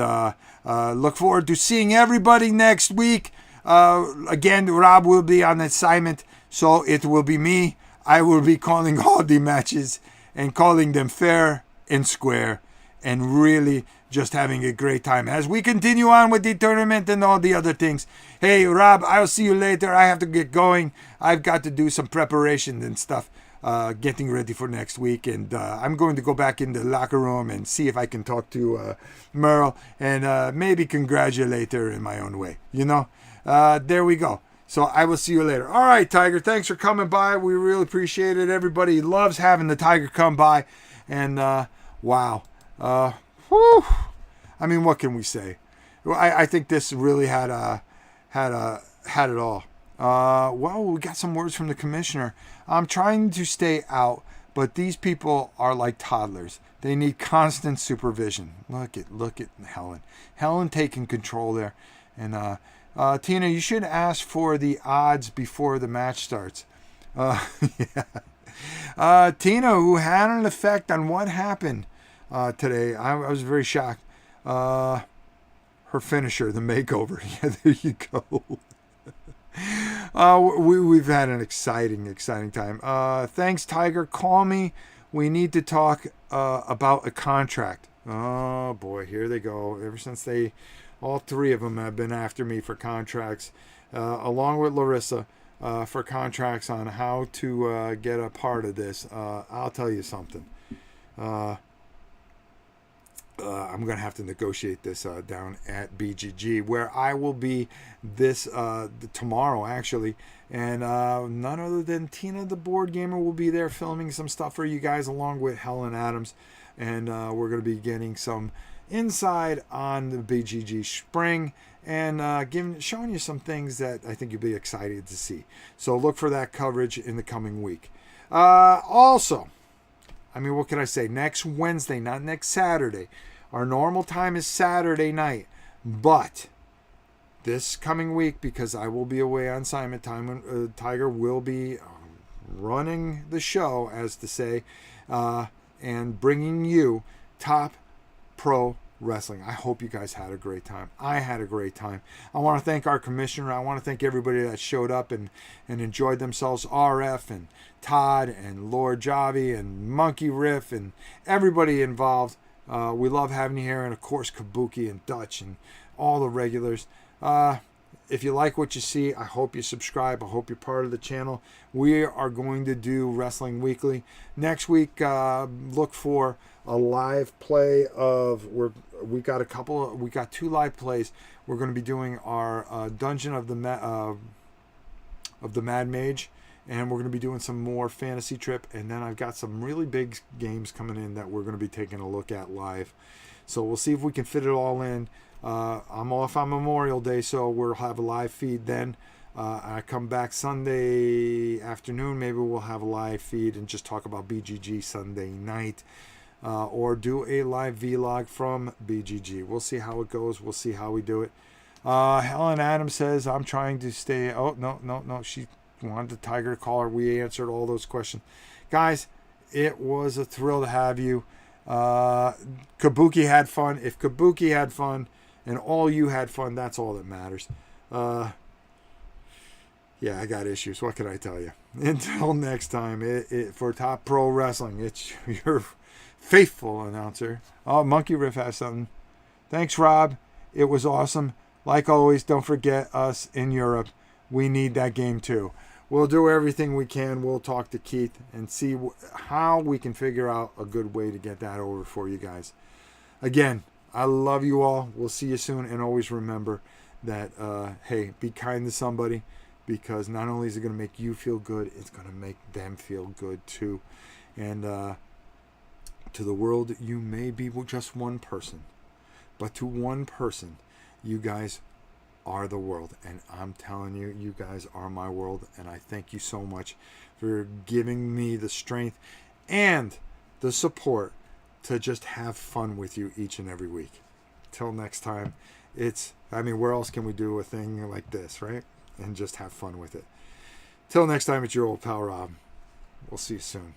look forward to seeing everybody next week. Again, Rob will be on assignment, so it will be me. I will be calling all the matches and calling them fair and square, and really just having a great time as we continue on with the tournament and all the other things. Hey, Rob, I'll see you later. I have to get going. I've got to do some preparation and stuff, getting ready for next week. And I'm going to go back in the locker room and see if I can talk to Merle and maybe congratulate her in my own way. You know, there we go. So I will see you later. All right, Tiger, thanks for coming by. We really appreciate it. Everybody loves having the Tiger come by. And wow. Whew. I mean, what can we say? I think this really had it all. Well, we got some words from the commissioner. I'm trying to stay out, but these people are like toddlers. They need constant supervision. Look at Helen. Helen taking control there. And Tina, you should ask for the odds before the match starts. Yeah. Tina, who had an effect on what happened today. I was very shocked. Her finisher, the makeover. Yeah, there you go. We've had an exciting time. Thanks, Tiger. Call me. We need to talk about a contract. Oh boy, here they go. Ever since all three of them have been after me for contracts, along with Larissa, for contracts on how to get a part of this. I'll tell you something. I'm going to have to negotiate this down at BGG, where I will be tomorrow, actually. And none other than Tina, the board gamer, will be there filming some stuff for you guys, along with Helen Adams. And we're going to be getting some inside on the BGG spring and showing you some things that I think you'll be excited to see. So look for that coverage in the coming week. Also, I mean, what can I say? Next Wednesday, not next Saturday. Our normal time is Saturday night. But this coming week, because I will be away on assignment time, Tiger will be running the show, as to say, and bringing you top pro wrestling. I hope you guys had a great time. I had a great time. I want to thank our commissioner. I want to thank everybody that showed up and enjoyed themselves. RF and Todd and Lord Javi and Monkey Riff and everybody involved. We love having you here, and of course Kabuki and Dutch and all the regulars. If you like what you see, I hope you subscribe. I hope you're part of the channel. We are going to do Wrestling Weekly. Next week, look for a live play of, we got 2 live plays. We're going to be doing our Dungeon of the Mad Mage, and we're going to be doing some more Fantasy Trip, and then I've got some really big games coming in that we're going to be taking a look at live. So we'll see if we can fit it all in. I'm off on Memorial Day, so we'll have a live feed then. I come back Sunday afternoon. Maybe we'll have a live feed and just talk about BGG Sunday night. Or do a live vlog from BGG. We'll see how it goes. We'll see how we do it. Helen Adams says, I'm trying to stay. Oh, no. She wanted the Tiger to call her. We answered all those questions. Guys, it was a thrill to have you. Kabuki had fun. If Kabuki had fun and all you had fun, that's all that matters. Yeah, I got issues. What can I tell you? Until next time, for Top Pro Wrestling, it's your faithful announcer. Oh, Monkey Riff has something. Thanks, Rob. It was awesome. Like always, don't forget us in Europe. We need that game too. We'll do everything we can. We'll talk to Keith and see how we can figure out a good way to get that over for you guys. Again, I love you all. We'll see you soon. And always remember that, hey, be kind to somebody, because not only is it going to make you feel good, it's going to make them feel good too. And to the world, you may be just one person. But to one person, you guys are the world. And I'm telling you, you guys are my world. And I thank you so much for giving me the strength and the support to just have fun with you each and every week. Till next time, where else can we do a thing like this, right? And just have fun with it. Till next time, it's your old pal Rob. We'll see you soon.